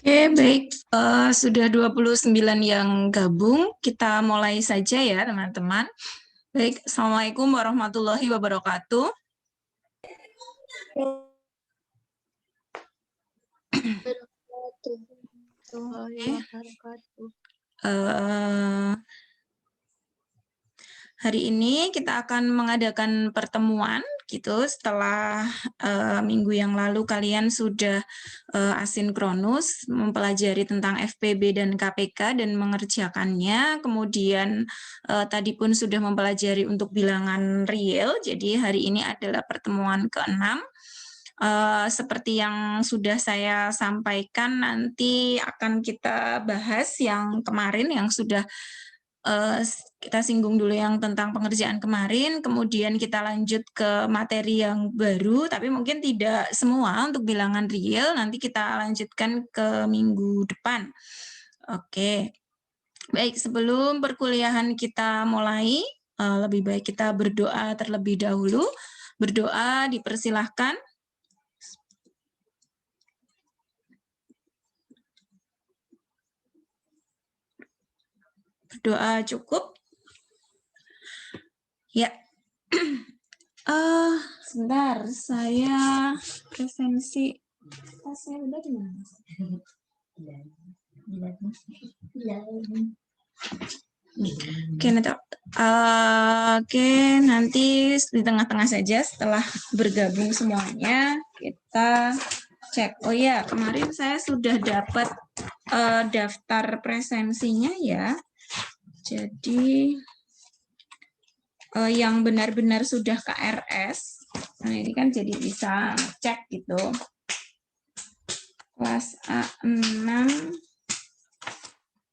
Oke, baik. Sudah 29 yang gabung. Kita mulai saja ya, teman-teman. Baik, Assalamualaikum warahmatullahi wabarakatuh. Hari ini kita akan mengadakan pertemuan gitu setelah minggu yang lalu kalian sudah asinkronus mempelajari tentang FPB dan KPK dan mengerjakannya. Kemudian tadi pun sudah mempelajari untuk bilangan real. Jadi hari ini adalah pertemuan ke-6. Seperti yang sudah saya sampaikan, nanti akan kita bahas yang kemarin yang sudah kita singgung dulu yang tentang pengerjaan kemarin, kemudian kita lanjut ke materi yang baru, tapi mungkin tidak semua untuk bilangan real, nanti kita lanjutkan ke minggu depan. Oke, baik, sebelum perkuliahan kita mulai, lebih baik kita berdoa terlebih dahulu. Berdoa dipersilahkan. Berdoa cukup. Ya. Sebentar, saya presensi. Tasnya udah di mana? Oke, nanti di tengah-tengah saja setelah bergabung semuanya kita cek. Oh ya, kemarin saya sudah dapat daftar presensinya ya. Jadi yang benar-benar sudah KRS. Nah, ini kan jadi bisa cek gitu. Kelas A6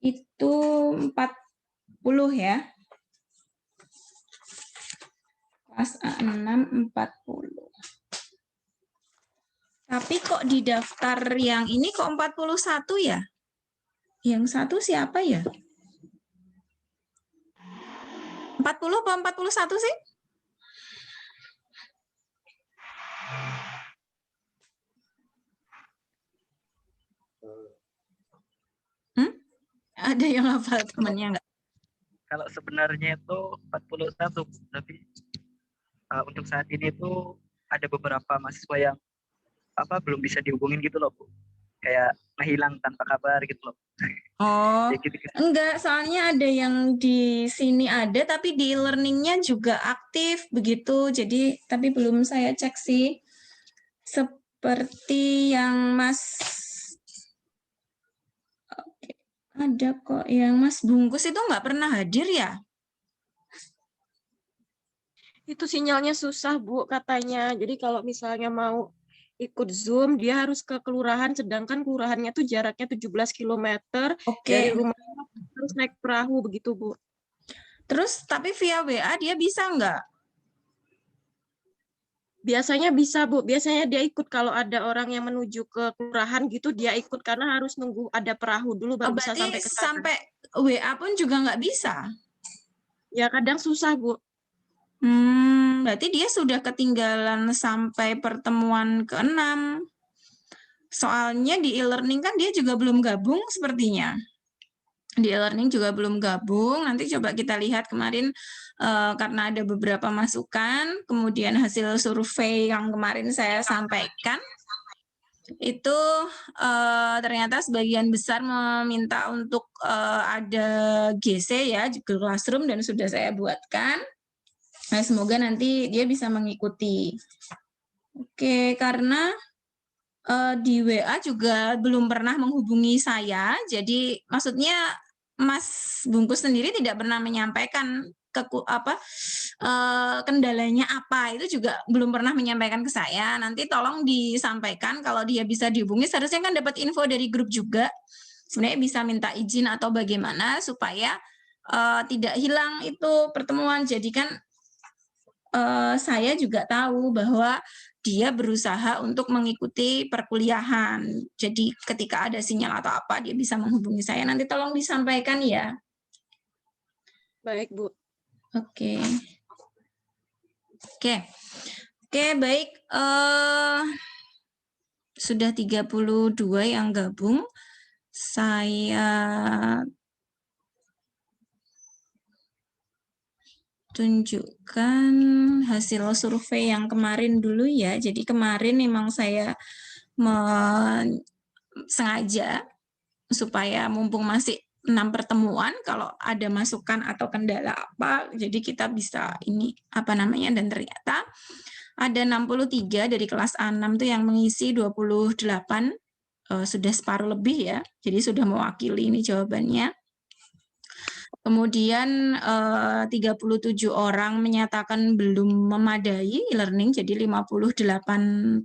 itu 40 ya. Kelas A6 40. Tapi kok di daftar yang ini kok 41 ya? Yang satu siapa ya? 40 apa 41 sih? Ada yang hafal temannya nggak? Kalau sebenarnya itu 41, tapi untuk saat ini itu ada beberapa mahasiswa yang belum bisa dihubungin gitu loh, Bu. Kayak ngehilang tanpa kabar gitu loh. Oh, Ya, gitu. enggak, soalnya ada yang di sini ada, tapi di e-learning-nya juga aktif begitu. Jadi, tapi belum saya cek sih. Seperti yang Oke, ada kok yang Mas Bungkus itu nggak pernah hadir ya? Itu sinyalnya susah, Bu, katanya. Jadi kalau misalnya mau ikut Zoom, dia harus ke kelurahan, sedangkan kelurahannya tuh jaraknya 17 km. Dari Oke. rumah harus naik perahu, begitu, Bu. Terus, tapi via WA dia bisa nggak? Biasanya bisa, Bu. Biasanya dia ikut kalau ada orang yang menuju ke kelurahan gitu, dia ikut karena harus nunggu ada perahu dulu baru bisa Berarti sampai ke sana. sampai WA pun juga nggak bisa? Ya, kadang susah, Bu. Berarti dia sudah ketinggalan sampai pertemuan ke-6. Soalnya di e-learning kan dia juga belum gabung sepertinya. Di e-learning juga belum gabung. Nanti coba kita lihat kemarin karena ada beberapa masukan, kemudian hasil survei yang kemarin saya sampaikan, itu ternyata sebagian besar meminta untuk ada GC ya, Google Classroom, dan sudah saya buatkan. Nah, semoga nanti dia bisa mengikuti. Oke, karena di WA juga belum pernah menghubungi saya, jadi maksudnya Mas Bungkus sendiri tidak pernah menyampaikan kendalanya apa, itu juga belum pernah menyampaikan ke saya. Nanti tolong disampaikan kalau dia bisa dihubungi, seharusnya kan dapat info dari grup juga. Sebenarnya bisa minta izin atau bagaimana supaya tidak hilang itu pertemuan. Jadi kan saya juga tahu bahwa dia berusaha untuk mengikuti perkuliahan. Jadi ketika ada sinyal atau apa, dia bisa menghubungi saya. Nanti tolong disampaikan ya. Baik, Bu. Oke. Oke, baik. Sudah 32 yang gabung. Saya tunjukkan hasil survei yang kemarin dulu ya. Jadi kemarin memang saya sengaja supaya mumpung masih 6 pertemuan, kalau ada masukan atau kendala apa, jadi kita bisa ini apa namanya, dan ternyata ada 63 dari kelas A6 tuh yang mengisi 28, sudah separuh lebih ya, jadi sudah mewakili ini jawabannya. Kemudian 37 orang menyatakan belum memadai e-learning, jadi 58%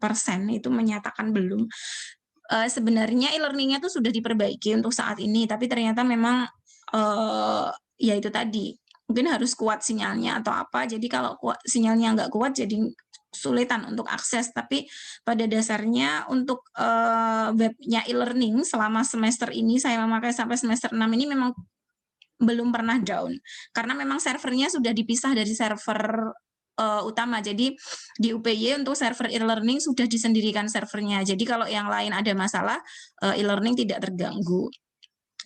itu menyatakan belum. Sebenarnya e-learning-nya tuh sudah diperbaiki untuk saat ini, tapi ternyata memang ya itu tadi, mungkin harus kuat sinyalnya atau apa. Jadi kalau sinyalnya nggak kuat jadi kesulitan untuk akses. Tapi pada dasarnya untuk webnya e-learning selama semester ini saya memakai sampai semester 6 ini memang belum pernah down, karena memang servernya sudah dipisah dari server utama. Jadi di UPY untuk server e-learning sudah disendirikan servernya. Jadi kalau yang lain ada masalah, e-learning tidak terganggu.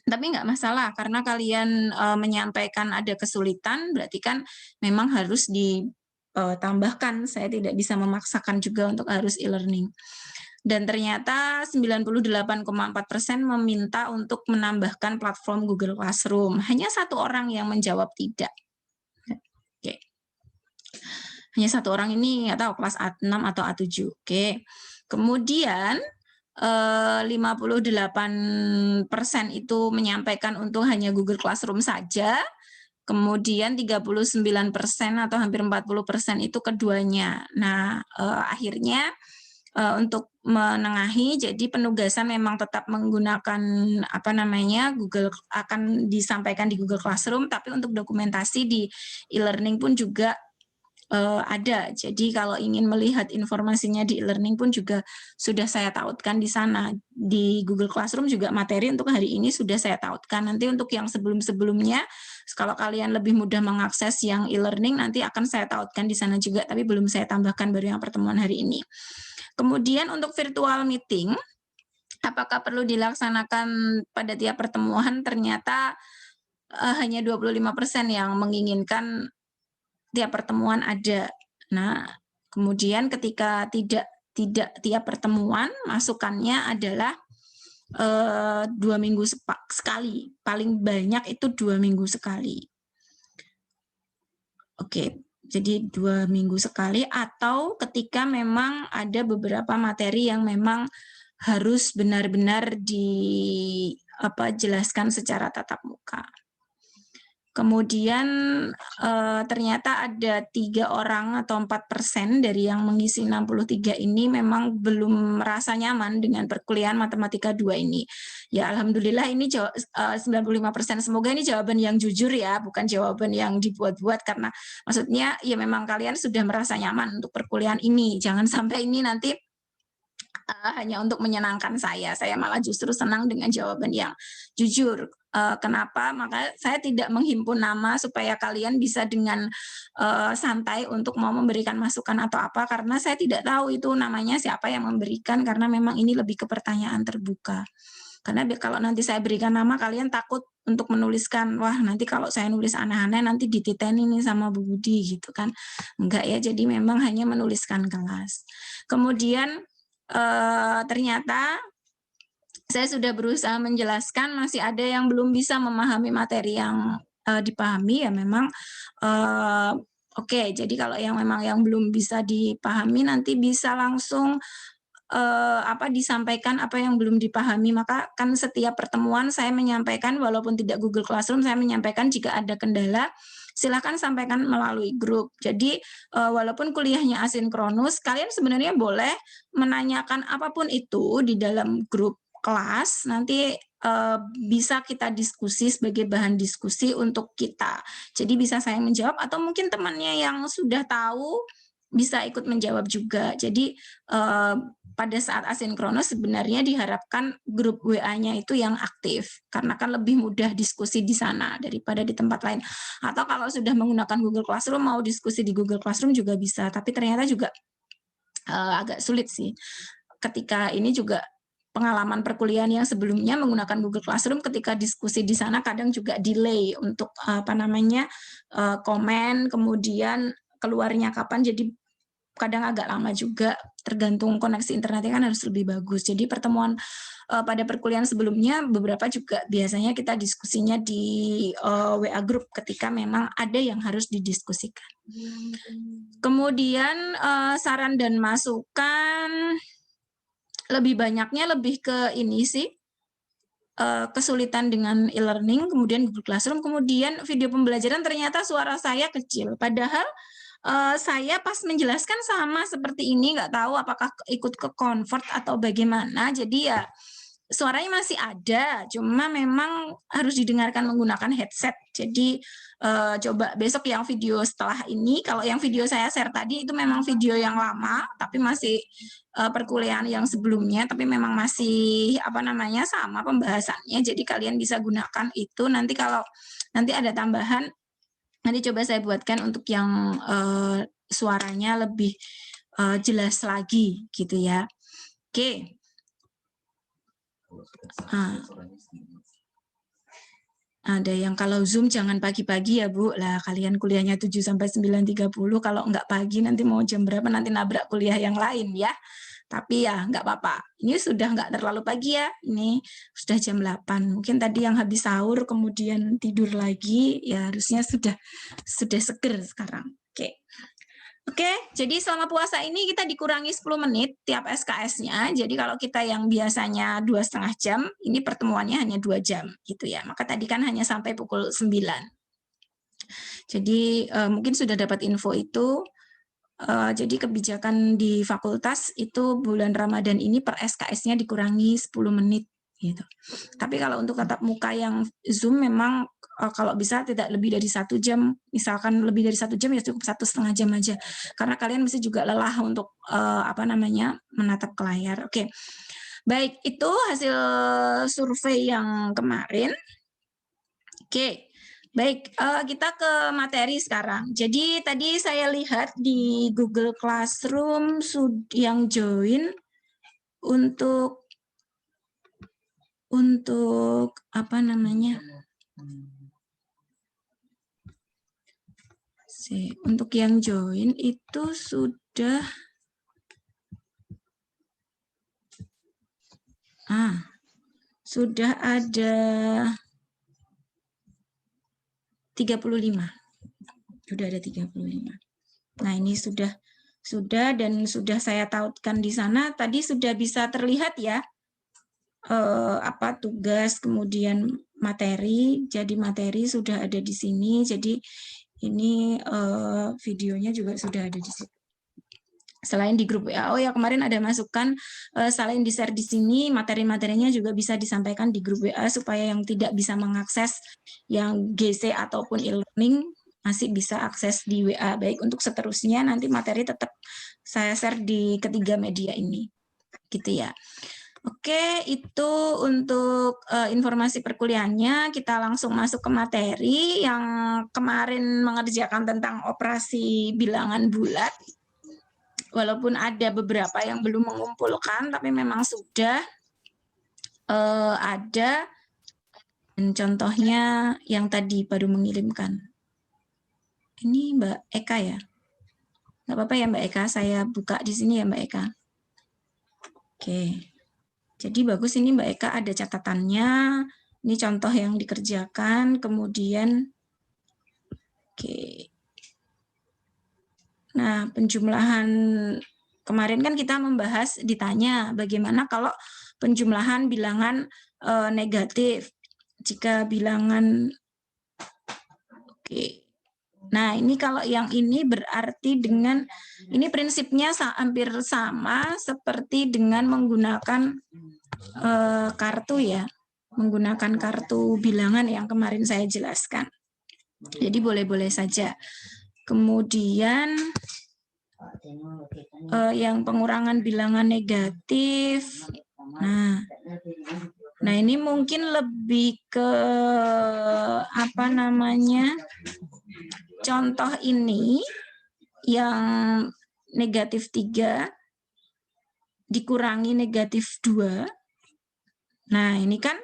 Tapi nggak masalah, karena kalian menyampaikan ada kesulitan, berarti kan memang harus ditambahkan. Saya tidak bisa memaksakan juga untuk harus e-learning. Dan ternyata 98,4% meminta untuk menambahkan platform Google Classroom. Hanya 1 orang yang menjawab tidak. Oke. Hanya 1 orang ini nggak tahu kelas A6 atau A7. Oke. Kemudian 58% itu menyampaikan untuk hanya Google Classroom saja. Kemudian 39% atau hampir 40% itu keduanya. Nah, akhirnya untuk menengahi, jadi penugasan memang tetap menggunakan apa namanya, Google akan disampaikan di Google Classroom, tapi untuk dokumentasi di e-learning pun juga ada. Jadi kalau ingin melihat informasinya di e-learning pun juga sudah saya tautkan di sana. Di Google Classroom juga materi untuk hari ini sudah saya tautkan. Nanti untuk yang sebelum-sebelumnya, kalau kalian lebih mudah mengakses yang e-learning, nanti akan saya tautkan di sana juga, tapi belum saya tambahkan, baru yang pertemuan hari ini. Kemudian untuk virtual meeting, apakah perlu dilaksanakan pada tiap pertemuan? Ternyata hanya 25% yang menginginkan tiap pertemuan ada. Nah, kemudian ketika tidak tiap pertemuan, masukannya adalah 2 minggu sekali. Paling banyak itu 2 minggu sekali. Oke, jadi 2 minggu sekali, atau ketika memang ada beberapa materi yang memang harus benar-benar jelaskan secara tatap muka. Kemudian ternyata ada 3 orang atau 4% dari yang mengisi 63 ini memang belum merasa nyaman dengan perkuliahan matematika 2 ini. Ya alhamdulillah ini 95%. Semoga ini jawaban yang jujur ya, bukan jawaban yang dibuat-buat, karena maksudnya ya memang kalian sudah merasa nyaman untuk perkuliahan ini. Jangan sampai ini nanti hanya untuk menyenangkan saya malah justru senang dengan jawaban yang jujur. Kenapa? Maka saya tidak menghimpun nama supaya kalian bisa dengan santai untuk mau memberikan masukan atau apa, karena saya tidak tahu itu namanya siapa yang memberikan, karena memang ini lebih ke pertanyaan terbuka. Karena kalau nanti saya berikan nama, kalian takut untuk menuliskan, wah nanti kalau saya nulis aneh-aneh nanti dititeni nih sama Bu Budi gitu kan. Enggak ya, jadi memang hanya menuliskan kelas. Kemudian ternyata saya sudah berusaha menjelaskan, masih ada yang belum bisa memahami materi yang dipahami, ya memang oke. Jadi kalau yang memang yang belum bisa dipahami nanti bisa langsung disampaikan apa yang belum dipahami. Maka kan setiap pertemuan saya menyampaikan, walaupun tidak Google Classroom, saya menyampaikan jika ada kendala silakan sampaikan melalui grup. Jadi walaupun kuliahnya asinkronus, kalian sebenarnya boleh menanyakan apapun itu di dalam grup kelas. Nanti bisa kita diskusi sebagai bahan diskusi untuk kita. Jadi bisa saya menjawab, atau mungkin temannya yang sudah tahu bisa ikut menjawab juga. Jadi pada saat asinkronus sebenarnya diharapkan grup WA-nya itu yang aktif, karena kan lebih mudah diskusi di sana daripada di tempat lain. Atau kalau sudah menggunakan Google Classroom, mau diskusi di Google Classroom juga bisa, tapi ternyata juga agak sulit sih. Ketika ini juga pengalaman perkuliahan yang sebelumnya menggunakan Google Classroom, ketika diskusi di sana kadang juga delay untuk komen, kemudian keluarnya kapan, jadi kadang agak lama juga, tergantung koneksi internetnya kan harus lebih bagus. Jadi pertemuan pada perkuliahan sebelumnya beberapa juga biasanya kita diskusinya di WA group ketika memang ada yang harus didiskusikan. Kemudian saran dan masukan lebih banyaknya lebih ke ini sih, kesulitan dengan e-learning, kemudian Google Classroom, kemudian video pembelajaran ternyata suara saya kecil. Padahal saya pas menjelaskan sama seperti ini, nggak tahu apakah ikut ke convert atau bagaimana. Jadi ya suaranya masih ada, cuma memang harus didengarkan menggunakan headset. Jadi coba besok yang video setelah ini, kalau yang video saya share tadi itu memang video yang lama, tapi masih perkuliahan yang sebelumnya, tapi memang masih sama pembahasannya. Jadi kalian bisa gunakan itu. Nanti kalau nanti ada tambahan, nanti coba saya buatkan untuk yang suaranya lebih jelas lagi gitu ya. Oke. Ada yang kalau Zoom jangan pagi-pagi ya Bu, lah kalian kuliahnya 7 sampai 9.30, kalau nggak pagi nanti mau jam berapa nanti nabrak kuliah yang lain ya. Tapi ya nggak apa-apa, ini sudah nggak terlalu pagi ya, ini sudah jam 8. Mungkin tadi yang habis sahur kemudian tidur lagi, ya harusnya sudah seger sekarang. Oke, jadi selama puasa ini kita dikurangi 10 menit tiap SKS-nya. Jadi kalau kita yang biasanya 2,5 jam, ini pertemuannya hanya 2 jam gitu ya. Maka tadi kan hanya sampai pukul 9. Jadi mungkin sudah dapat info itu. Jadi kebijakan di fakultas itu bulan Ramadan ini per SKS-nya dikurangi 10 menit gitu. Tapi kalau untuk tatap muka yang Zoom memang kalau bisa tidak lebih dari 1 jam, misalkan lebih dari 1 jam ya cukup 1,5 jam aja, karena kalian mesti juga lelah untuk menatap ke layar. Oke, baik, itu hasil survei yang kemarin. Oke, baik, kita ke materi sekarang. Jadi tadi saya lihat di Google Classroom yang join untuk untuk yang join itu sudah ada 35. Sudah ada 35. Nah, ini sudah dan sudah saya tautkan di sana. Tadi sudah bisa terlihat ya tugas, kemudian materi. Jadi materi sudah ada di sini. Jadi ini videonya juga sudah ada di situ. Selain di grup WA, ya kemarin ada masukan selain di-share di sini, materi-materinya juga bisa disampaikan di grup WA supaya yang tidak bisa mengakses yang GC ataupun e-learning masih bisa akses di WA. Baik, untuk seterusnya nanti materi tetap saya share di ketiga media ini. Gitu ya. Oke, itu untuk informasi perkuliahannya. Kita langsung masuk ke materi yang kemarin mengerjakan tentang operasi bilangan bulat. Walaupun ada beberapa yang belum mengumpulkan, tapi memang sudah ada. Dan contohnya yang tadi baru mengirimkan. Ini Mbak Eka ya? Nggak apa-apa ya Mbak Eka, saya buka di sini ya Mbak Eka. Oke. Jadi bagus ini Mbak Eka ada catatannya. Ini contoh yang dikerjakan, kemudian oke. Nah, penjumlahan kemarin kan kita membahas, ditanya bagaimana kalau penjumlahan bilangan negatif. Jika bilangan oke. Nah, ini kalau yang ini berarti dengan ini prinsipnya hampir sama seperti dengan menggunakan kartu ya. Menggunakan kartu bilangan yang kemarin saya jelaskan. Jadi boleh-boleh saja. Kemudian yang pengurangan bilangan negatif. Nah ini mungkin lebih ke contoh ini yang negatif 3 dikurangi negatif 2. Nah, ini kan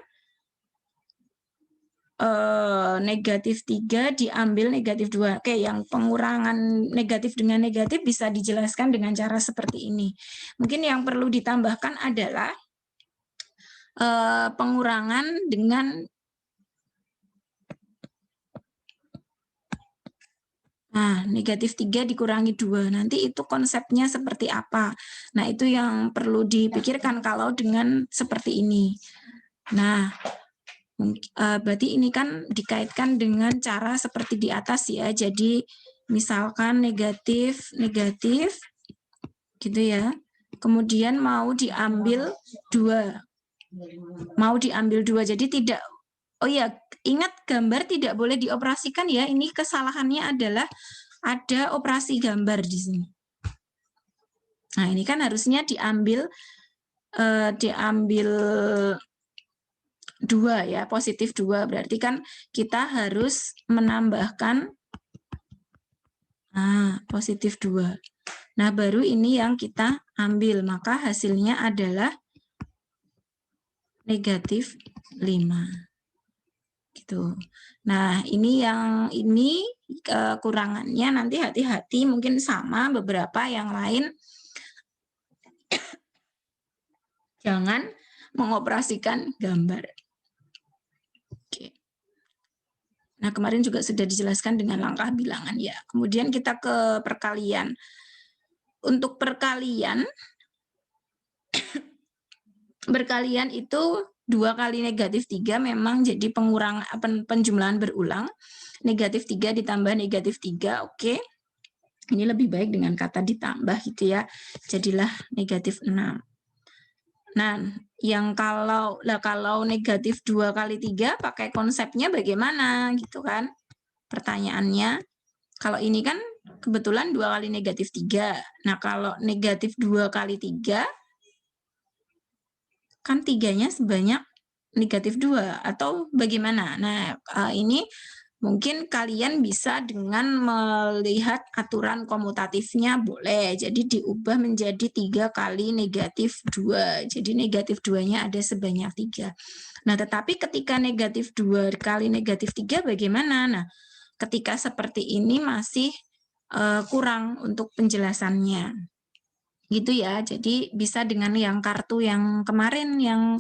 negatif 3 diambil negatif 2. Oke, yang pengurangan negatif dengan negatif bisa dijelaskan dengan cara seperti ini. Mungkin yang perlu ditambahkan adalah pengurangan dengan negatif 3 dikurangi 2. Nanti itu konsepnya seperti apa? Nah, itu yang perlu dipikirkan kalau dengan seperti ini. Nah, berarti ini kan dikaitkan dengan cara seperti di atas ya. Jadi misalkan negatif, negatif, gitu ya. Kemudian mau diambil 2. Mau diambil 2. Jadi tidak, oh ya, ingat gambar tidak boleh dioperasikan ya. Ini kesalahannya adalah ada operasi gambar di sini. Nah, ini kan harusnya diambil 2 ya, positif 2. Berarti kan kita harus menambahkan positif 2. Nah, baru ini yang kita ambil. Maka hasilnya adalah negatif 5. Gitu. Nah, ini yang ini kekurangannya nanti hati-hati, mungkin sama beberapa yang lain. Jangan mengoperasikan gambar. Oke. Nah, kemarin juga sudah dijelaskan dengan langkah bilangan ya. Kemudian kita ke perkalian. Untuk perkalian, berkalian itu 2 kali negatif 3 memang jadi pengurangan penjumlahan berulang. Negatif 3 ditambah negatif 3, oke. Ini lebih baik dengan kata ditambah gitu ya. Jadilah negatif 6. Nah, yang kalau negatif 2 kali 3 pakai konsepnya bagaimana gitu kan? Pertanyaannya, kalau ini kan kebetulan 2 kali negatif 3. Nah, kalau negatif 2 kali 3, kan 3-nya sebanyak negatif 2 atau bagaimana? Nah, ini mungkin kalian bisa dengan melihat aturan komutatifnya boleh. Jadi diubah menjadi 3 kali negatif 2. Jadi negatif 2-nya ada sebanyak 3. Nah, tetapi ketika negatif 2 kali negatif 3 bagaimana? Nah, ketika seperti ini masih kurang untuk penjelasannya. Gitu ya. Jadi bisa dengan yang kartu yang kemarin yang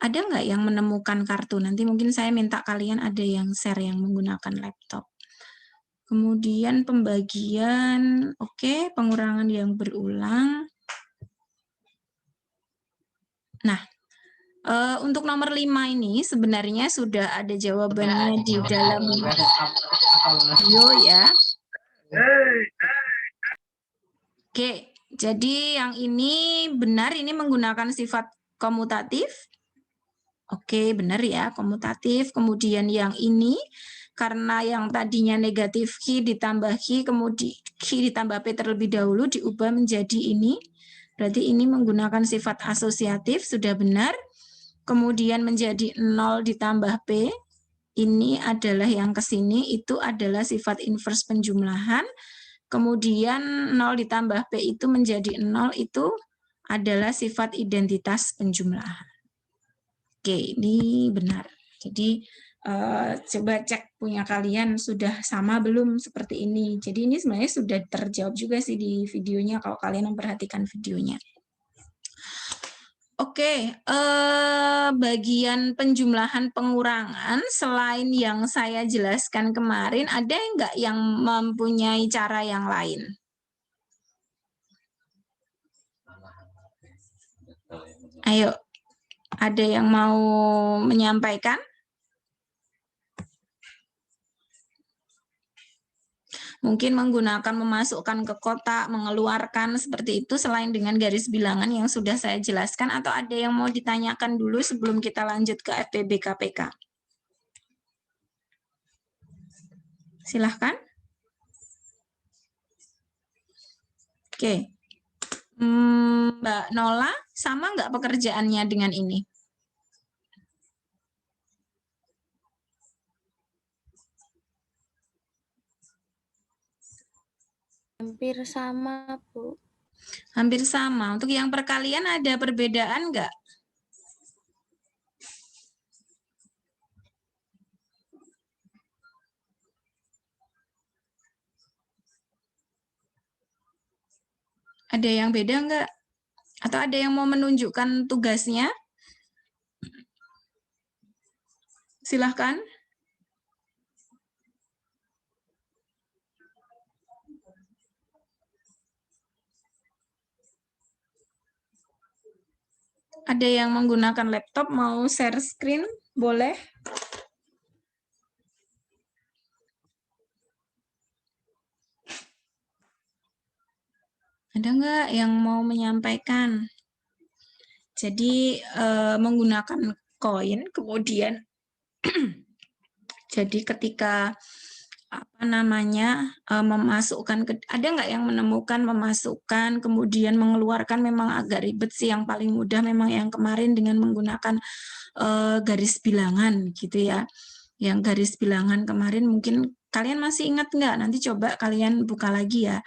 ada nggak yang menemukan kartu? Nanti mungkin saya minta kalian ada yang share yang menggunakan laptop. Kemudian pembagian, oke, pengurangan yang berulang. Nah, untuk nomor 5 ini sebenarnya sudah ada jawabannya di dalam video ya. Oke, jadi yang ini benar, ini menggunakan sifat komutatif. Oke, benar ya, komutatif. Kemudian yang ini, karena yang tadinya negatif Q ditambah Q, kemudian Q ditambah P terlebih dahulu, diubah menjadi ini. Berarti ini menggunakan sifat asosiatif, sudah benar. Kemudian menjadi 0 ditambah P, ini adalah yang ke sini, itu adalah sifat inverse penjumlahan. Kemudian 0 ditambah P itu menjadi 0, itu adalah sifat identitas penjumlahan. Oke, ini benar. Jadi coba cek punya kalian sudah sama belum seperti ini. Jadi ini sebenarnya sudah terjawab juga sih di videonya kalau kalian memperhatikan videonya. Oke, bagian penjumlahan pengurangan selain yang saya jelaskan kemarin, ada nggak yang mempunyai cara yang lain? Ayo, ada yang mau menyampaikan? Mungkin menggunakan memasukkan ke kotak, mengeluarkan seperti itu selain dengan garis bilangan yang sudah saya jelaskan, atau ada yang mau ditanyakan dulu sebelum kita lanjut ke FPB KPK? Silahkan. Oke. Mbak Nola, sama nggak pekerjaannya dengan ini? Hampir sama, Bu. Hampir sama. Untuk yang perkalian ada perbedaan nggak? Ada yang beda nggak? Atau ada yang mau menunjukkan tugasnya? Silahkan. Ada yang menggunakan laptop mau share screen? Boleh? Ada nggak yang mau menyampaikan? Jadi menggunakan koin, kemudian jadi ketika apa namanya memasukkan, ada nggak yang menemukan memasukkan kemudian mengeluarkan, memang agak ribet sih. Yang paling mudah memang yang kemarin dengan menggunakan garis bilangan gitu ya. Yang garis bilangan kemarin mungkin kalian masih ingat nggak? Nanti coba kalian buka lagi ya.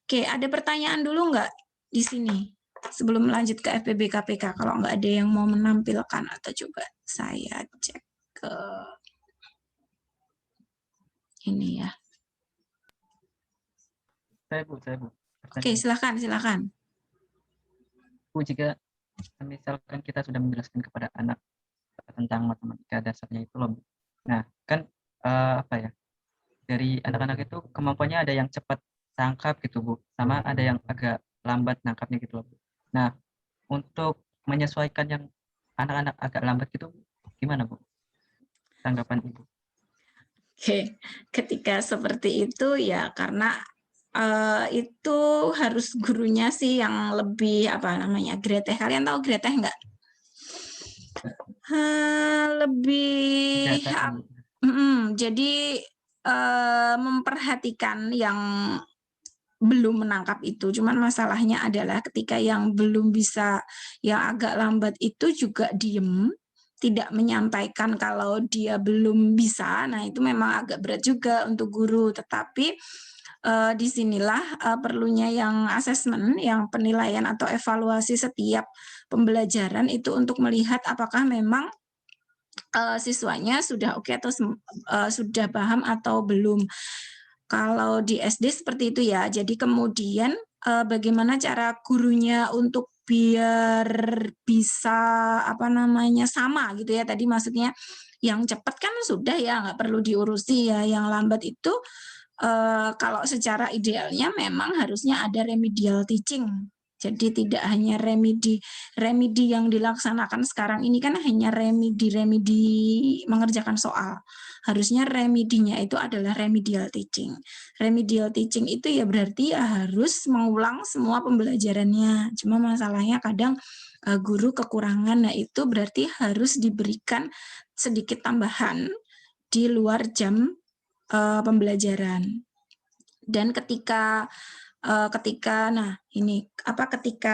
Oke, ada pertanyaan dulu nggak di sini? Sebelum lanjut ke FPB KPK, kalau nggak ada yang mau menampilkan, atau coba saya cek ke ini ya. Saya Bu. Oke, silakan. Bu, jika misalkan kita sudah menjelaskan kepada anak tentang matematika dasarnya itu loh, Bu. Nah, kan apa ya? Dari anak-anak itu kemampuannya ada yang cepat tangkap gitu, Bu, sama ada yang agak lambat nangkapnya gitu loh, Bu. Nah, untuk menyesuaikan yang anak-anak agak lambat gitu, gimana, Bu? Tanggapan Ibu? Oke, ketika seperti itu ya karena itu harus gurunya sih yang lebih apa namanya greteh. Kalian tahu greteh nggak? Lebih jadi memperhatikan yang belum menangkap itu. Cuman masalahnya adalah ketika yang belum bisa, yang agak lambat itu juga diem, tidak menyampaikan kalau dia belum bisa. Nah, itu memang agak berat juga untuk guru. Tetapi disinilah perlunya yang asesmen, yang penilaian atau evaluasi setiap pembelajaran itu untuk melihat apakah memang siswanya sudah oke atau sudah paham atau belum. Kalau di SD seperti itu ya. Jadi kemudian bagaimana cara gurunya untuk biar bisa apa namanya sama gitu ya. Tadi maksudnya yang cepat kan sudah ya nggak perlu diurusi ya. Yang lambat itu kalau secara idealnya memang harusnya ada remedial teaching. Jadi tidak hanya remedi yang dilaksanakan sekarang ini kan hanya remedi mengerjakan soal. Harusnya remedinya itu adalah remedial teaching. Remedial teaching itu ya berarti ya harus mengulang semua pembelajarannya. Cuma masalahnya kadang guru kekurangan, nah itu berarti harus diberikan sedikit tambahan di luar jam pembelajaran. Dan ketika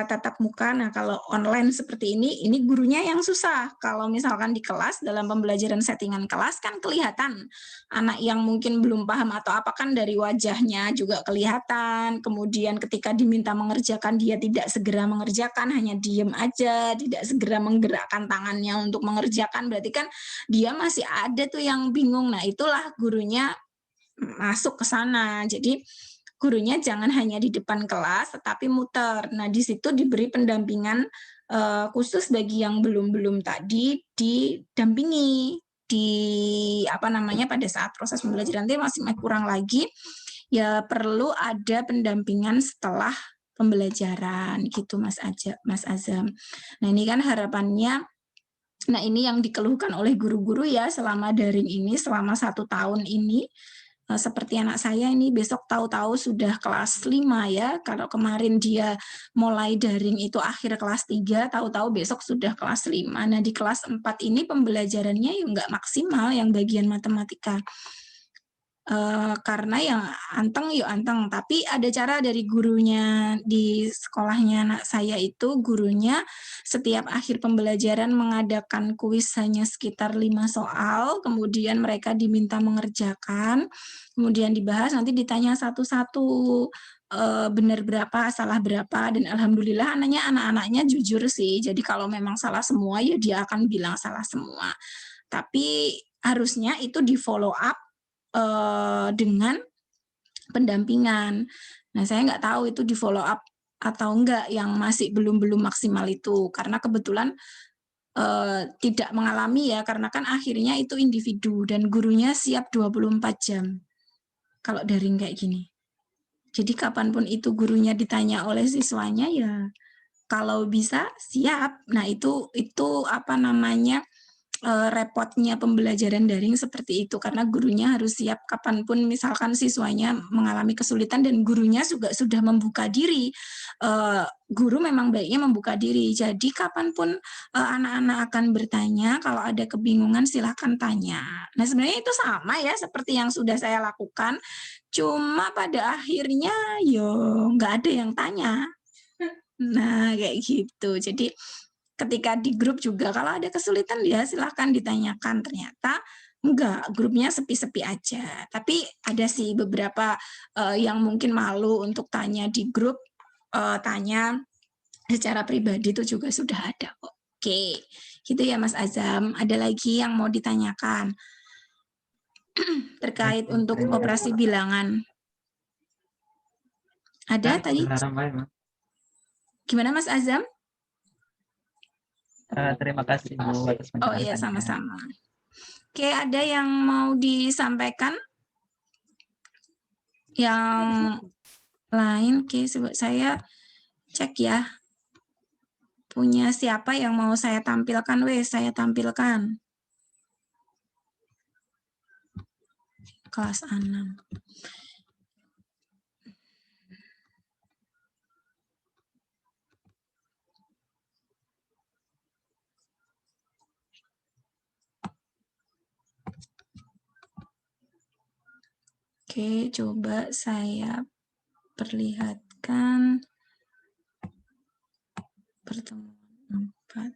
tatap muka, nah kalau online seperti ini gurunya yang susah. Kalau misalkan di kelas dalam pembelajaran settingan kelas kan kelihatan anak yang mungkin belum paham atau apa kan dari wajahnya juga kelihatan. Kemudian ketika diminta mengerjakan dia tidak segera mengerjakan, hanya diem aja, tidak segera menggerakkan tangannya untuk mengerjakan, berarti kan dia masih ada tuh yang bingung. Nah, itulah gurunya masuk ke sana. Jadi gurunya jangan hanya di depan kelas, tetapi muter. Nah, di situ diberi pendampingan khusus bagi yang belum tadi, didampingi di apa namanya pada saat proses pembelajaran nanti masih kurang lagi, ya perlu ada pendampingan setelah pembelajaran gitu Mas Azam. Nah, ini kan harapannya. Nah, ini yang dikeluhkan oleh guru-guru ya selama daring ini, selama 1 tahun ini. Seperti anak saya ini besok tahu-tahu sudah kelas 5 ya. Kalau kemarin dia mulai daring itu akhir kelas 3, tahu-tahu besok sudah kelas 5. Nah, di kelas 4 ini pembelajarannya ya nggak maksimal yang bagian matematika. Karena yang anteng yuk anteng, tapi ada cara dari gurunya di sekolahnya anak saya itu, gurunya setiap akhir pembelajaran mengadakan kuis hanya sekitar 5 soal, kemudian mereka diminta mengerjakan, kemudian dibahas, nanti ditanya satu-satu benar berapa, salah berapa, dan alhamdulillah anak-anaknya jujur sih. Jadi kalau memang salah semua ya dia akan bilang salah semua. Tapi harusnya itu di-follow up dengan pendampingan. Nah, saya nggak tahu itu di-follow up atau enggak yang masih belum maksimal itu. Karena kebetulan tidak mengalami ya, karena kan akhirnya itu individu dan gurunya siap 24 jam kalau daring kayak gini. Jadi kapanpun itu gurunya ditanya oleh siswanya ya kalau bisa siap. Nah, itu apa namanya, repotnya pembelajaran daring seperti itu, karena gurunya harus siap kapanpun misalkan siswanya mengalami kesulitan dan gurunya juga sudah membuka diri. Guru memang baiknya membuka diri, jadi kapanpun anak-anak akan bertanya, kalau ada kebingungan silahkan tanya. Nah, sebenarnya itu sama ya seperti yang sudah saya lakukan, cuma pada akhirnya yo nggak ada yang tanya. Nah, kayak gitu. Jadi ketika di grup juga kalau ada kesulitan ya silahkan ditanyakan. Ternyata enggak, grupnya sepi-sepi aja. Tapi ada sih beberapa yang mungkin malu untuk tanya di grup, tanya secara pribadi itu juga sudah ada. Oke, gitu ya Mas Azam. Ada lagi yang mau ditanyakan terkait untuk operasi bilangan? Ada tadi? Gimana Mas Azam? Terima kasih Bu atas Oh iya, penjelasannya. sama-sama. Oke, ada yang mau disampaikan? Yang lain? Oke, saya cek ya. Punya siapa yang mau saya tampilkan? Saya tampilkan. Kelas 6. Oke, coba saya perlihatkan pertemuan 4.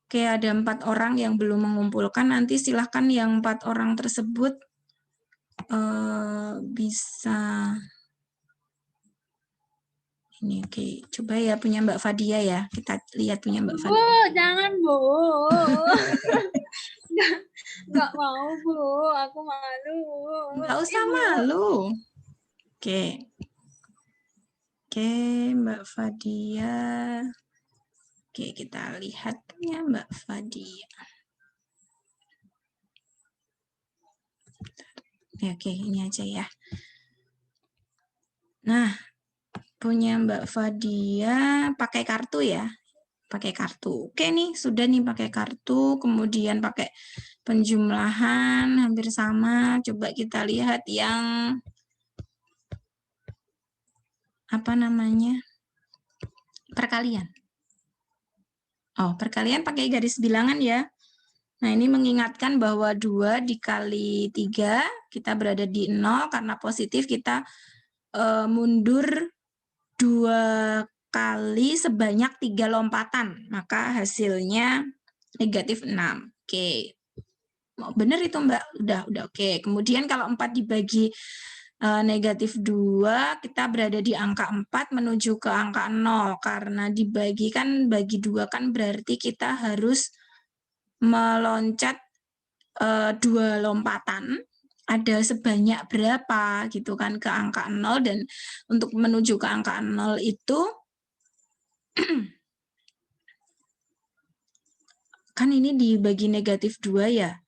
Oke, ada 4 orang yang belum mengumpulkan. Nanti silahkan yang 4 orang tersebut bisa ini. Oke, coba ya punya Mbak Fadia ya. Kita lihat punya Mbak Fadia. Bu, jangan Bu. Nggak mau Bu, aku malu. Nggak usah malu. Oke. Oke, Mbak Fadia. Oke, kita lihat punya Mbak Fadia. Oke, ini aja ya. Nah, punya Mbak Fadia pakai kartu ya. Pakai kartu. Oke nih, sudah nih pakai kartu, kemudian pakai penjumlahan hampir sama. Coba kita lihat yang apa namanya? Perkalian. Oh, perkalian pakai garis bilangan ya. Nah, ini mengingatkan bahwa 2 dikali 3, kita berada di 0, karena positif kita mundur 2 kali sebanyak 3 lompatan, maka hasilnya negatif 6. Oke, benar itu Mbak? Udah oke. Kemudian kalau 4 dibagi negatif 2, kita berada di angka 4 menuju ke angka 0, karena dibagi kan, bagi 2 kan berarti kita harus meloncat 2 lompatan, ada sebanyak berapa gitu kan ke angka 0, dan untuk menuju ke angka 0 itu kan ini dibagi negatif 2 ya.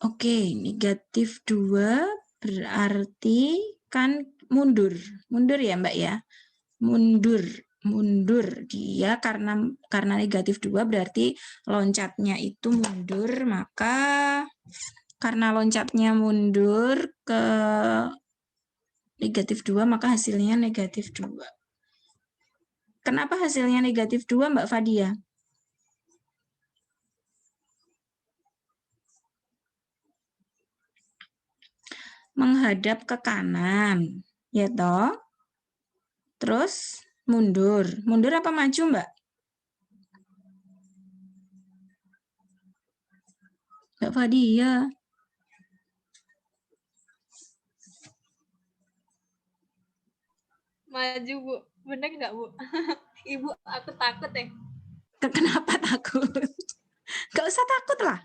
Oke, negatif 2 berarti kan mundur. Mundur ya Mbak ya. Mundur dia karena negatif 2 berarti loncatnya itu mundur, maka karena loncatnya mundur ke negatif 2 maka hasilnya negatif 2. Kenapa hasilnya negatif 2 Mbak Fadia? Menghadap ke kanan, ya toh? Terus mundur. Mundur apa maju, Mbak? Mbak Fadia. Maju, Bu. Bener nggak, Bu? Ibu, aku takut ya. Kenapa takut? Gak usah takut lah.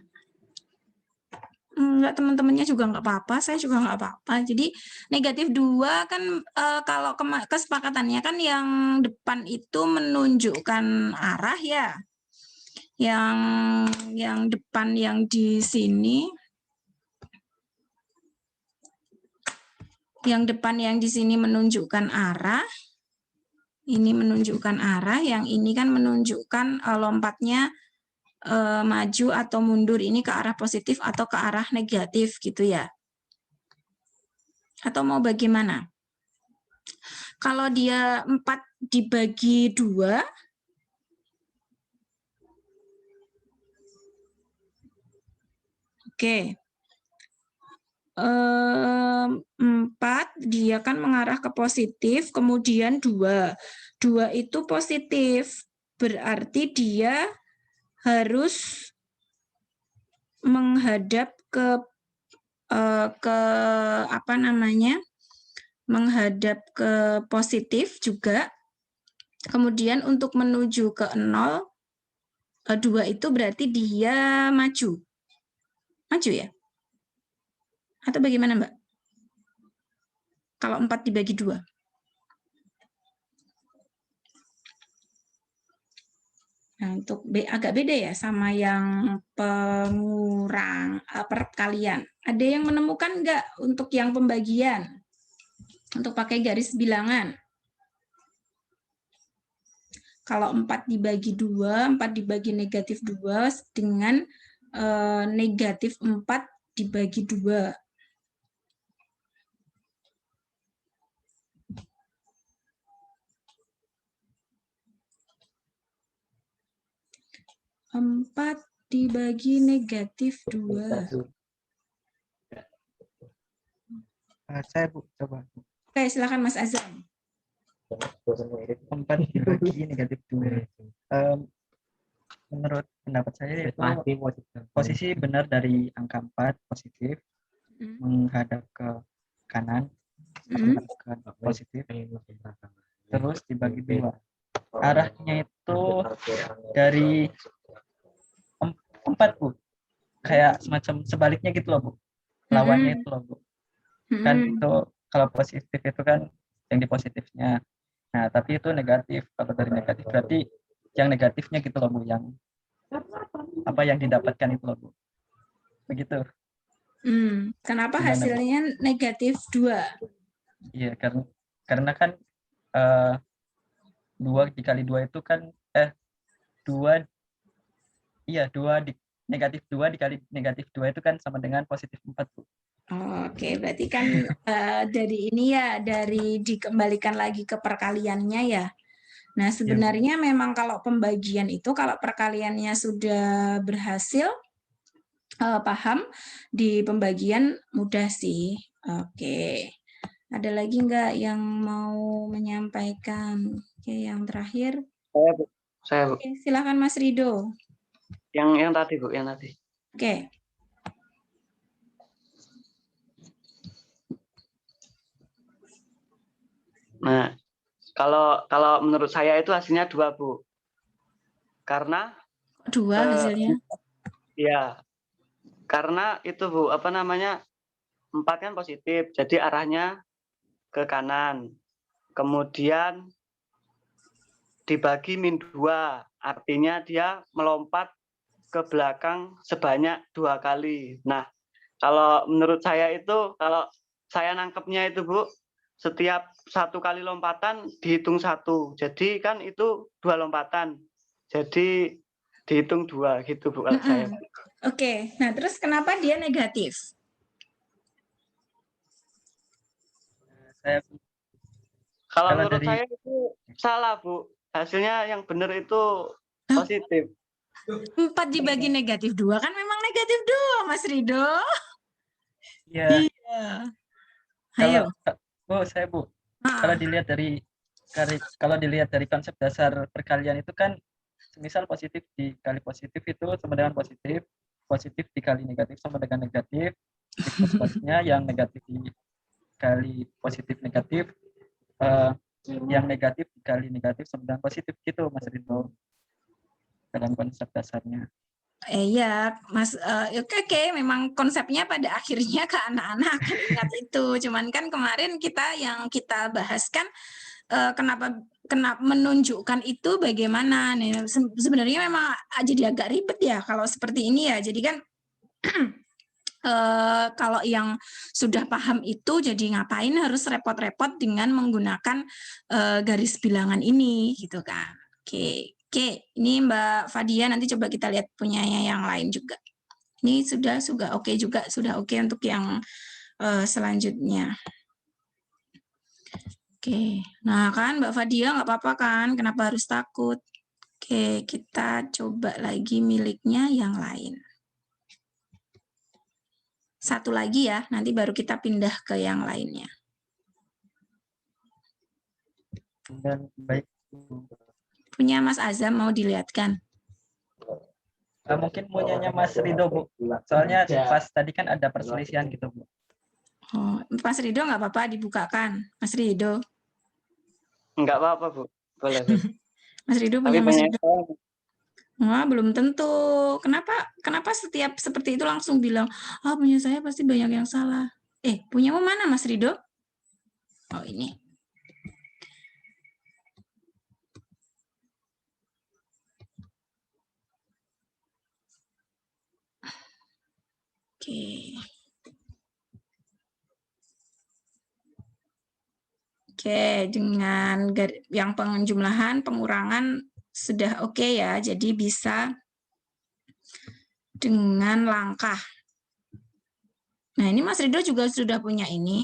Enggak, teman-temannya juga nggak apa-apa, saya juga nggak apa-apa. Jadi negatif 2 kan kalau kesepakatannya kan yang depan itu menunjukkan arah ya. Yang depan yang di sini, yang depan yang di sini menunjukkan arah. Ini menunjukkan arah, yang ini kan menunjukkan lompatnya maju atau mundur ini ke arah positif atau ke arah negatif gitu ya. Atau mau bagaimana? Kalau dia 4 dibagi 2, oke. 4 dia kan mengarah ke positif, kemudian 2. 2 itu positif, berarti dia harus menghadap ke apa namanya? Menghadap ke positif juga. Kemudian untuk menuju ke 0, 2 itu berarti dia maju. Maju ya? Atau bagaimana, Mbak? Kalau 4 dibagi 2. Nah, untuk agak beda ya sama yang perkalian. Ada yang menemukan nggak untuk yang pembagian? Untuk pakai garis bilangan. Kalau 4 dibagi 2, 4 dibagi negatif 2 dengan negatif 4 dibagi 2. Empat dibagi negatif 2. Saya Bu, coba. Oke, silakan Mas Azam. 4 dibagi negatif 2. Menurut pendapat saya itu posisi benar dari angka 4 positif menghadap ke kanan, menghadap ke positif, terus dibagi 2. Arahnya itu dari 4 Bu, kayak semacam sebaliknya gitu loh Bu, lawannya itu loh Bu. Kan itu kalau positif itu kan yang di positifnya, nah tapi itu negatif. Kalau dari negatif berarti yang negatifnya gitu loh Bu, yang apa yang didapatkan itu loh Bu, begitu. Kenapa Gimana, hasilnya negatif 2? Iya, karena kan 2 dikali 2 itu kan 2 negatif 2 dikali negatif 2 itu kan sama dengan positif 4 Bu. Oke, berarti kan dari ini ya, dari dikembalikan lagi ke perkaliannya ya. Nah, sebenarnya memang kalau pembagian itu, kalau perkaliannya sudah berhasil, paham, di pembagian mudah sih. Oke. Ada lagi nggak yang mau menyampaikan? Oke, yang terakhir. Saya Bu. Oke, silakan Mas Rido. Yang tadi Bu, yang tadi. Oke. Nah, kalau menurut saya itu hasilnya 2 Bu. Karena 2 hasilnya. ya, karena itu Bu, apa namanya? 4 kan positif, jadi arahnya ke kanan. Kemudian dibagi -2, artinya dia melompat ke belakang sebanyak 2 kali. Nah, kalau menurut saya itu, kalau saya nangkepnya itu Bu, setiap 1 kali lompatan dihitung 1. Jadi kan itu 2 lompatan. Jadi dihitung 2 gitu Bu kalau saya. Oke, nah terus kenapa dia negatif? Kalau menurut saya itu salah Bu. Hasilnya yang benar itu positif. 4 dibagi negatif 2 kan memang negatif 2, Mas Rido. Iya. Ayo. Saya Bu. Kalau dilihat dari konsep dasar perkalian itu kan, misal positif dikali positif itu sama dengan positif, positif dikali negatif sama dengan negatif. Itu sebaliknya yang negatif dikali positif negatif, yang negatif dikali negatif sama dengan positif gitu Mas Ridho dalam konsep dasarnya. Iya, Mas. Oke, memang konsepnya pada akhirnya ke anak-anak akan ingat itu. Cuman kan kemarin yang kita bahas kan kenapa menunjukkan itu bagaimana nih. Sebenarnya memang jadi agak ribet ya kalau seperti ini ya. Jadi kan kalau yang sudah paham itu jadi ngapain harus repot-repot dengan menggunakan garis bilangan ini gitu kan. Oke, ini Mbak Fadia, nanti coba kita lihat punyanya yang lain juga. Ini sudah oke juga, sudah oke untuk yang selanjutnya. Oke, nah kan Mbak Fadia nggak apa-apa kan, kenapa harus takut? Oke, kita coba lagi miliknya yang lain. Satu lagi ya, nanti baru kita pindah ke yang lainnya. Dan baik. Punya Mas Azam mau dilihatkan? Mungkin punyanya Mas Ridho, Bu. Soalnya pas tadi kan ada perselisihan gitu, Bu. Oh, Mas Ridho nggak apa-apa dibukakan, Mas Ridho. Enggak apa-apa, Bu. Boleh, Bu. Mas Ridho punya Mas Ridho. Wah, belum tentu. Kenapa setiap seperti itu langsung bilang, punya saya pasti banyak yang salah. Punyamu mana Mas Ridho? Oh, ini. Oke, dengan yang penjumlahan, pengurangan sudah oke ya. Jadi bisa dengan langkah. Nah, ini Mas Ridho juga sudah punya ini.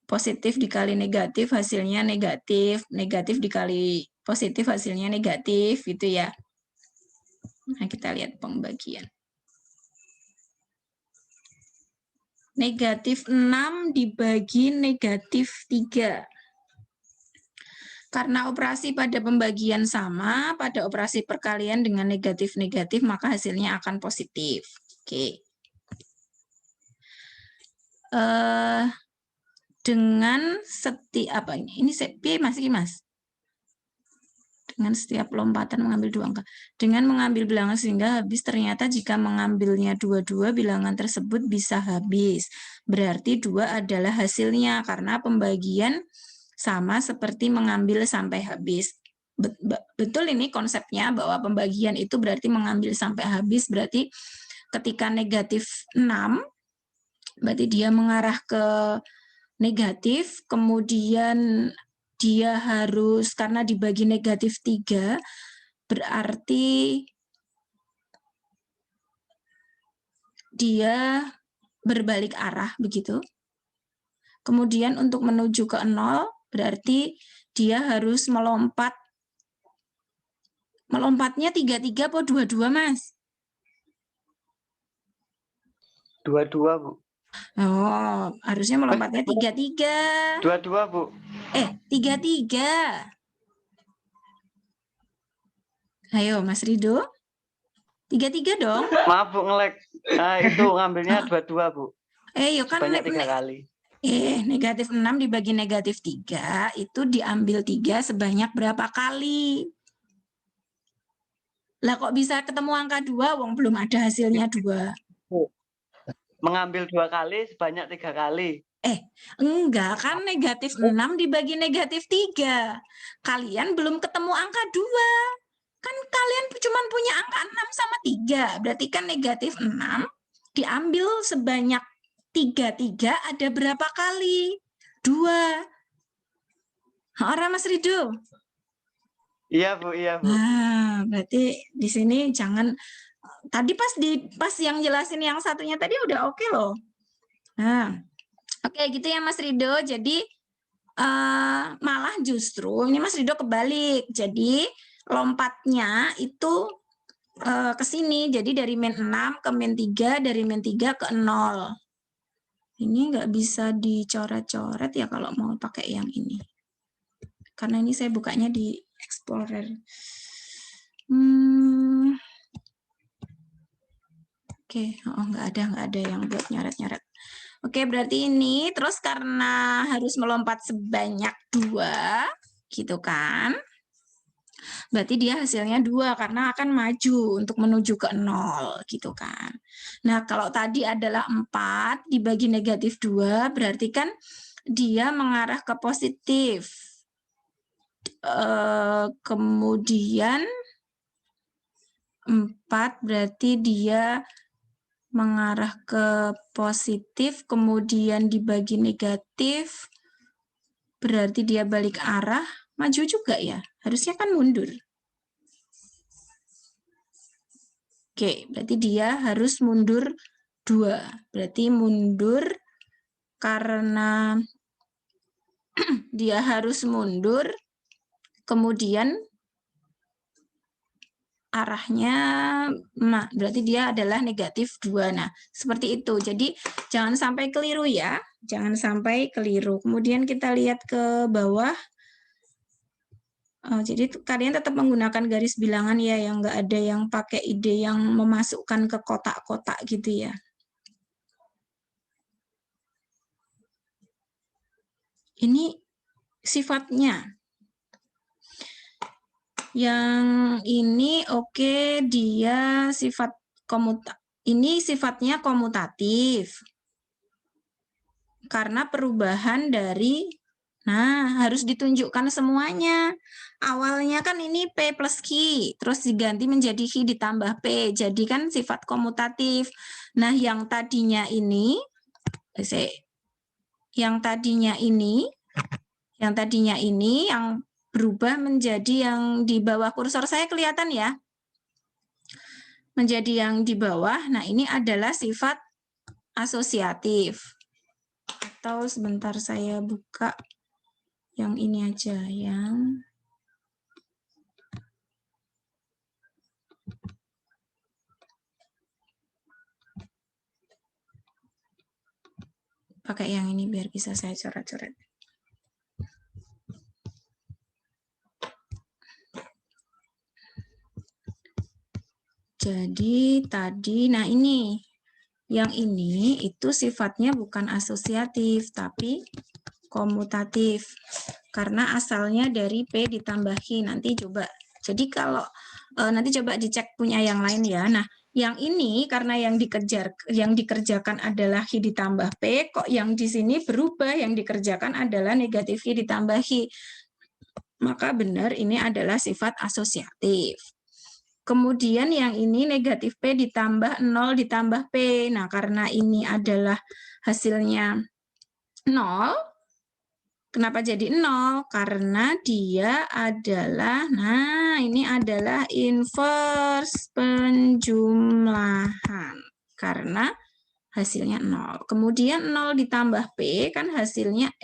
Positif dikali negatif hasilnya negatif, negatif dikali positif hasilnya negatif gitu ya. Nah, kita lihat pembagian. Negatif 6 dibagi negatif 3. Karena operasi pada pembagian sama, pada operasi perkalian dengan negatif-negatif, maka hasilnya akan positif. Oke. Dengan setiap apa ini? Ini masih Mas. Dengan setiap lompatan mengambil 2 angka. Dengan mengambil bilangan sehingga habis, ternyata jika mengambilnya 2 bilangan tersebut bisa habis. Berarti 2 adalah hasilnya karena pembagian sama seperti mengambil sampai habis. Betul ini konsepnya bahwa pembagian itu berarti mengambil sampai habis, berarti ketika negatif 6, berarti dia mengarah ke negatif, kemudian dia harus, karena dibagi negatif 3, berarti dia berbalik arah, begitu. Kemudian untuk menuju ke 0, berarti dia harus melompat. Melompatnya 3-3 atau 2-2, Mas? 2-2, Bu. Oh, harusnya melompatnya 3-3. 2-2, Bu. 3-3. Ayo, Mas Ridho. 3-3 dong. Maaf, Bu, nge-lag. Nah, itu ngambilnya 2-2, Bu. Yuk kan Banyak 3 kali. Negatif 6 dibagi negatif 3, itu diambil 3 sebanyak berapa kali? Lah kok bisa ketemu angka 2, wong belum ada hasilnya 2. Mengambil 2 kali sebanyak 3 kali. Enggak, kan negatif 6 dibagi negatif 3. Kalian belum ketemu angka 2. Kan kalian cuma punya angka 6 sama 3. Berarti kan negatif 6 diambil sebanyak 3 ada berapa kali? 2. Orang Mas Ridho? Iya, Bu, iya, Bu. Nah, berarti di sini jangan, tadi pas yang jelasin yang satunya tadi udah oke loh. Nah, oke gitu ya Mas Ridho. Jadi malah justru ini Mas Ridho kebalik. Jadi lompatnya itu ke sini. Jadi dari min 6 ke min 3, dari min 3 ke 0. Ini nggak bisa dicoret-coret ya kalau mau pakai yang ini. Karena ini saya bukanya di Explorer. Oke, oh nggak ada yang buat nyoret-nyoret. Oke, berarti ini terus karena harus melompat sebanyak 2, gitu kan? Berarti dia hasilnya 2 karena akan maju untuk menuju ke 0, gitu kan. Nah, kalau tadi adalah 4 dibagi negatif 2, berarti kan dia mengarah ke positif. Kemudian 4 berarti dia mengarah ke positif, kemudian dibagi negatif, berarti dia balik arah, maju juga ya? Harusnya kan mundur. Oke, berarti dia harus mundur 2. Berarti mundur karena dia harus mundur, kemudian arahnya, nah, berarti dia adalah negatif 2. Nah, seperti itu. Jadi, jangan sampai keliru ya. Jangan sampai keliru. Kemudian kita lihat ke bawah. Jadi, kalian tetap menggunakan garis bilangan ya, yang nggak ada yang pakai ide yang memasukkan ke kotak-kotak gitu ya. Ini sifatnya. Yang ini oke, dia sifat ini sifatnya komutatif. Karena perubahan dari, nah harus ditunjukkan semuanya. Awalnya kan ini P plus Q, terus diganti menjadi Q ditambah P. Jadi kan sifat komutatif. Nah yang tadinya ini, yang berubah menjadi yang di bawah kursor saya kelihatan ya. Menjadi yang di bawah, nah ini adalah sifat asosiatif. Atau sebentar saya buka yang ini aja, yang pakai yang ini biar bisa saya coret-coret. Jadi tadi, nah ini, yang ini itu sifatnya bukan asosiatif, tapi komutatif. Karena asalnya dari P ditambah Q, nanti coba. Jadi kalau, nanti coba dicek punya yang lain ya. Nah, yang ini karena yang dikerjakan adalah Q ditambah P, kok yang di sini berubah, yang dikerjakan adalah negatif Q ditambah Q. Maka benar ini adalah sifat asosiatif. Kemudian yang ini negatif P ditambah 0 ditambah P. Nah, karena ini adalah hasilnya 0, kenapa jadi 0? Karena dia adalah, nah ini adalah inverse penjumlahan. Karena hasilnya 0. Kemudian 0 ditambah P, kan hasilnya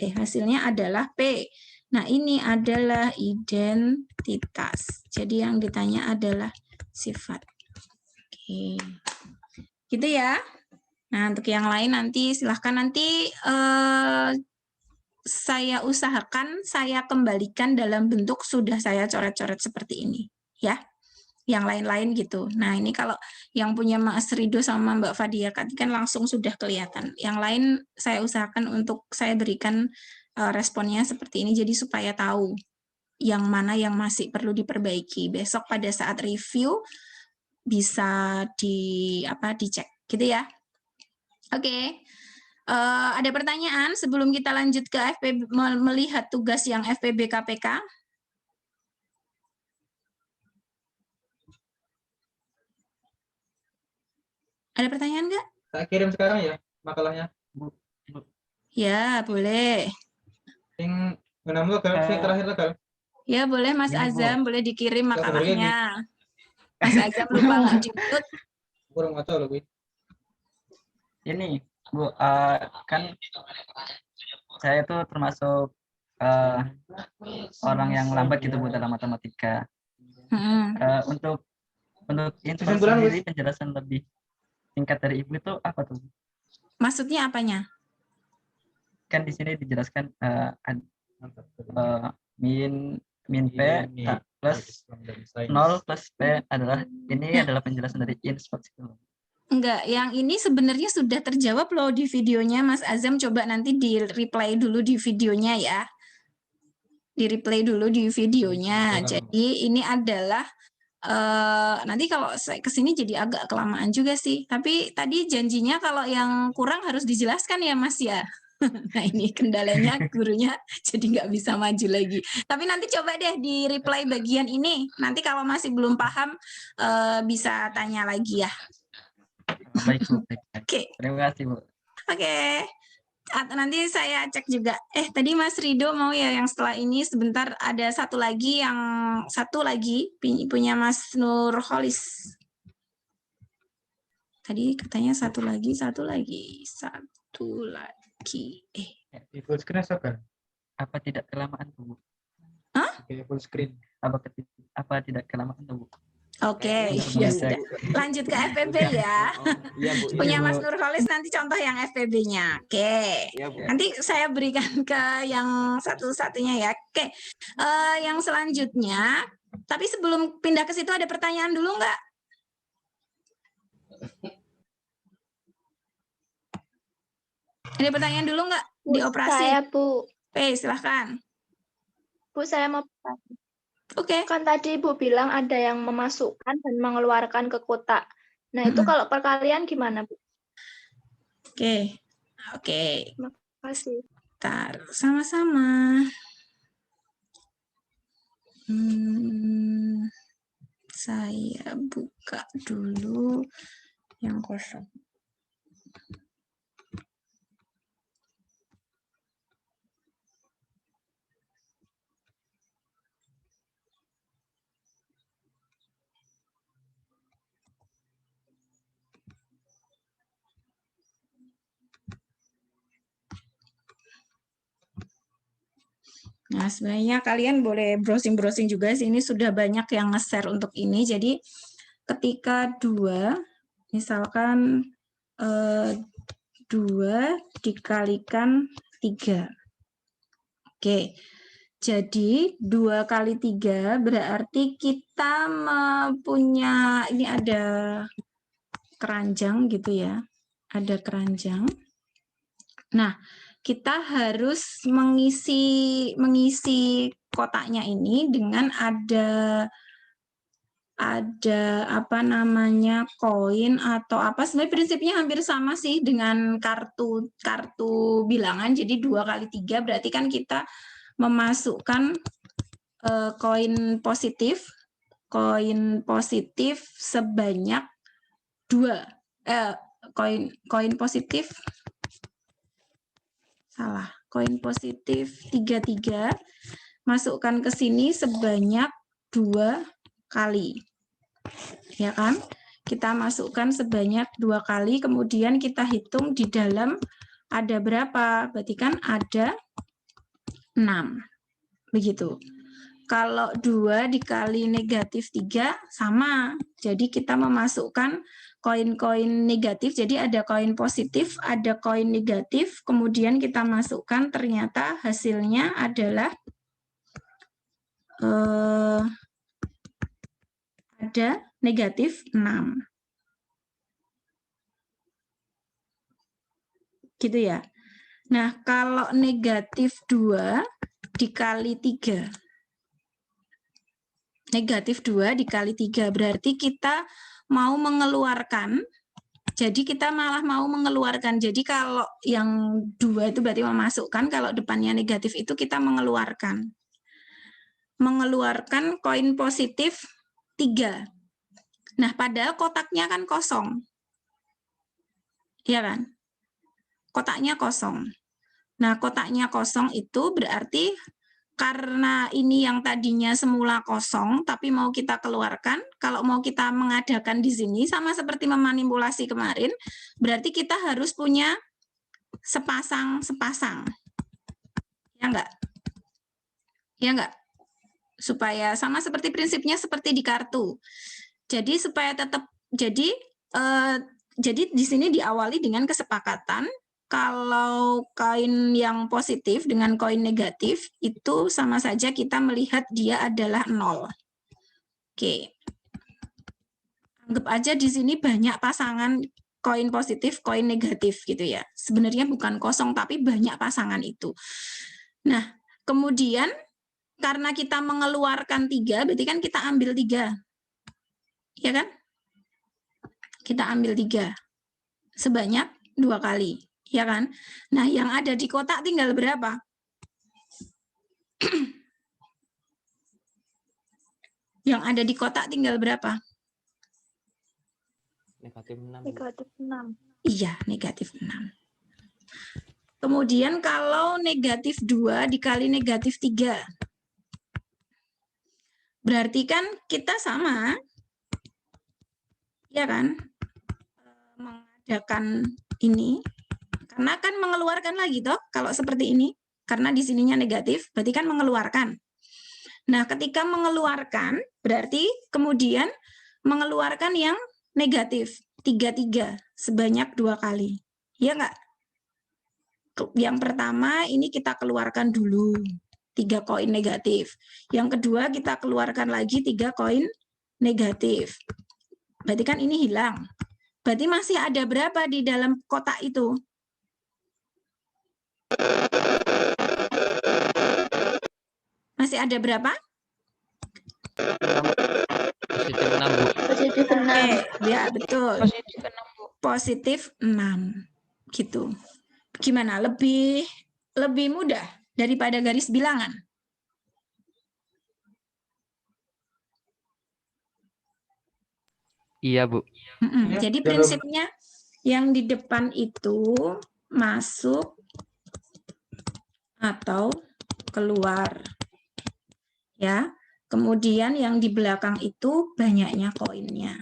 adalah P. Nah, ini adalah identitas. Jadi yang ditanya adalah sifat. Oke. Gitu ya. Nah, untuk yang lain nanti silahkan nanti saya usahakan saya kembalikan dalam bentuk sudah saya coret-coret seperti ini. Ya. Yang lain-lain gitu. Nah, ini kalau yang punya Mas Rido sama Mbak Fadia kan langsung sudah kelihatan. Yang lain saya usahakan untuk saya berikan responnya seperti ini, jadi supaya tahu yang mana yang masih perlu diperbaiki. Besok pada saat review bisa dicek gitu ya. Oke. Ada pertanyaan sebelum kita lanjut ke FPB, melihat tugas yang FPB KPK? Ada pertanyaan nggak? Tak kirim sekarang ya makalahnya. Ya, boleh. Yang menamu saya terakhir legal. Ya, boleh Mas Azam, boleh dikirim makalahnya. Mas Azam lupa nggak di-mute. Kurang tahu loh, Bu. Ini, Bu, kan saya itu termasuk orang yang lambat gitu, Bu, dalam matematika. Untuk input sendiri penjelasan lebih singkat dari Ibu itu apa tuh? Maksudnya apanya? Kan di sini dijelaskan min P plus 0 plus P adalah, ini adalah penjelasan dari input. Enggak, yang ini sebenarnya sudah terjawab loh di videonya, Mas Azam. Coba nanti di replay dulu di videonya ya. Di replay dulu di videonya. Jadi ini adalah nanti kalau saya kesini jadi agak kelamaan juga sih. Tapi tadi janjinya kalau yang kurang harus dijelaskan ya, Mas ya. Nah ini kendalanya gurunya jadi nggak bisa maju lagi. Tapi nanti coba deh di replay bagian ini. Nanti kalau masih belum paham bisa tanya lagi ya. Baik, Bu. Baik, baik. Oke. Terima kasih, Bu. Oke. Nanti saya cek juga. Tadi Mas Rido mau ya yang setelah ini sebentar ada satu lagi punya Mas Nurholis. Tadi katanya satu lagi. Di full screen kan? Apa tidak kelamaan, Bu? Hah? Oke, full screen. Apa tidak kelamaan, Bu? Oke, ya sudah. Lanjut ke FPB ya. Iya, Bu. Punya Mas Nurholis nanti contoh yang FPB-nya. Oke. Iya, Bu. Nanti saya berikan ke yang satu-satunya ya. Oke. Yang selanjutnya, tapi sebelum pindah ke situ ada pertanyaan dulu nggak? Ada pertanyaan dulu nggak di operasi? Saya, Bu. Silahkan. Bu, saya mau bertanya. Oke. Kan tadi Ibu bilang ada yang memasukkan dan mengeluarkan ke kotak. Nah, itu kalau perkalian gimana, Bu? Oke. Terima kasih. Bentar, sama-sama. Saya buka dulu yang kosong. Nah, sebenarnya kalian boleh browsing-browsing juga sih. Ini sudah banyak yang nge-share untuk ini. Jadi ketika 2, misalkan 2 dikalikan 3. Oke, jadi 2 kali 3 berarti kita mempunyai, ini ada keranjang gitu ya. Ada keranjang. Nah, kita harus mengisi kotaknya ini dengan ada apa namanya koin atau apa. Sebenarnya prinsipnya hampir sama sih dengan kartu bilangan. Jadi 2 kali 3 berarti kan kita memasukkan koin positif sebanyak 2. Koin positif salah. Koin positif 33 masukkan ke sini sebanyak 2 kali. Ya kan? Kita masukkan sebanyak 2 kali, kemudian kita hitung di dalam ada berapa? Berarti kan ada 6. Begitu. Kalau 2 dikali negatif 3 sama. Jadi kita memasukkan koin-koin negatif. Jadi ada koin positif, ada koin negatif. Kemudian kita masukkan, ternyata hasilnya adalah ada negatif 6. Gitu ya. Nah, kalau negatif 2 dikali 3. Negatif 2 dikali 3 berarti kita mau mengeluarkan. Jadi kita malah mau mengeluarkan. Jadi kalau yang 2 itu berarti memasukkan, kalau depannya negatif itu kita mengeluarkan. Mengeluarkan koin positif 3. Nah, padahal kotaknya kan kosong. Iya kan? Kotaknya kosong. Nah, kotaknya kosong itu berarti karena ini yang tadinya semula kosong, tapi mau kita keluarkan, kalau mau kita mengadakan di sini, sama seperti memanipulasi kemarin, berarti kita harus punya sepasang. Ya enggak? Ya enggak? Supaya sama seperti prinsipnya seperti di kartu. Jadi supaya tetap, jadi di sini diawali dengan kesepakatan, kalau koin yang positif dengan koin negatif itu sama saja kita melihat dia adalah 0. Oke. Anggap aja di sini banyak pasangan koin positif, koin negatif gitu ya. Sebenarnya bukan kosong, tapi banyak pasangan itu. Nah, kemudian karena kita mengeluarkan 3, berarti kan kita ambil 3. Ya kan? Kita ambil 3. Sebanyak 2 kali. Ya kan? Nah, yang ada di kotak tinggal berapa? Yang ada di kotak tinggal berapa? Negatif 6. Negatif 6. Iya, negatif 6. Kemudian kalau negatif 2 dikali negatif 3. Berarti kan kita sama. Ya kan? Mengadakan ini. Karena kan mengeluarkan lagi toh kalau seperti ini. Karena di sininya negatif, berarti kan mengeluarkan. Nah, ketika mengeluarkan, berarti kemudian mengeluarkan yang negatif. 3 sebanyak 2 kali. Ya enggak? Yang pertama ini kita keluarkan dulu 3 koin negatif. Yang kedua kita keluarkan lagi 3 koin negatif. Berarti kan ini hilang. Berarti masih ada berapa di dalam kotak itu? Masih ada berapa? Positif 6, Bu. Positif 6. Oke, ya betul. Positif 6, Bu. Positif 6. Gitu. Gimana? Lebih mudah daripada garis bilangan? Iya, Bu. Jadi prinsipnya yang di depan itu masuk atau keluar. Ya. Kemudian yang di belakang itu banyaknya koinnya.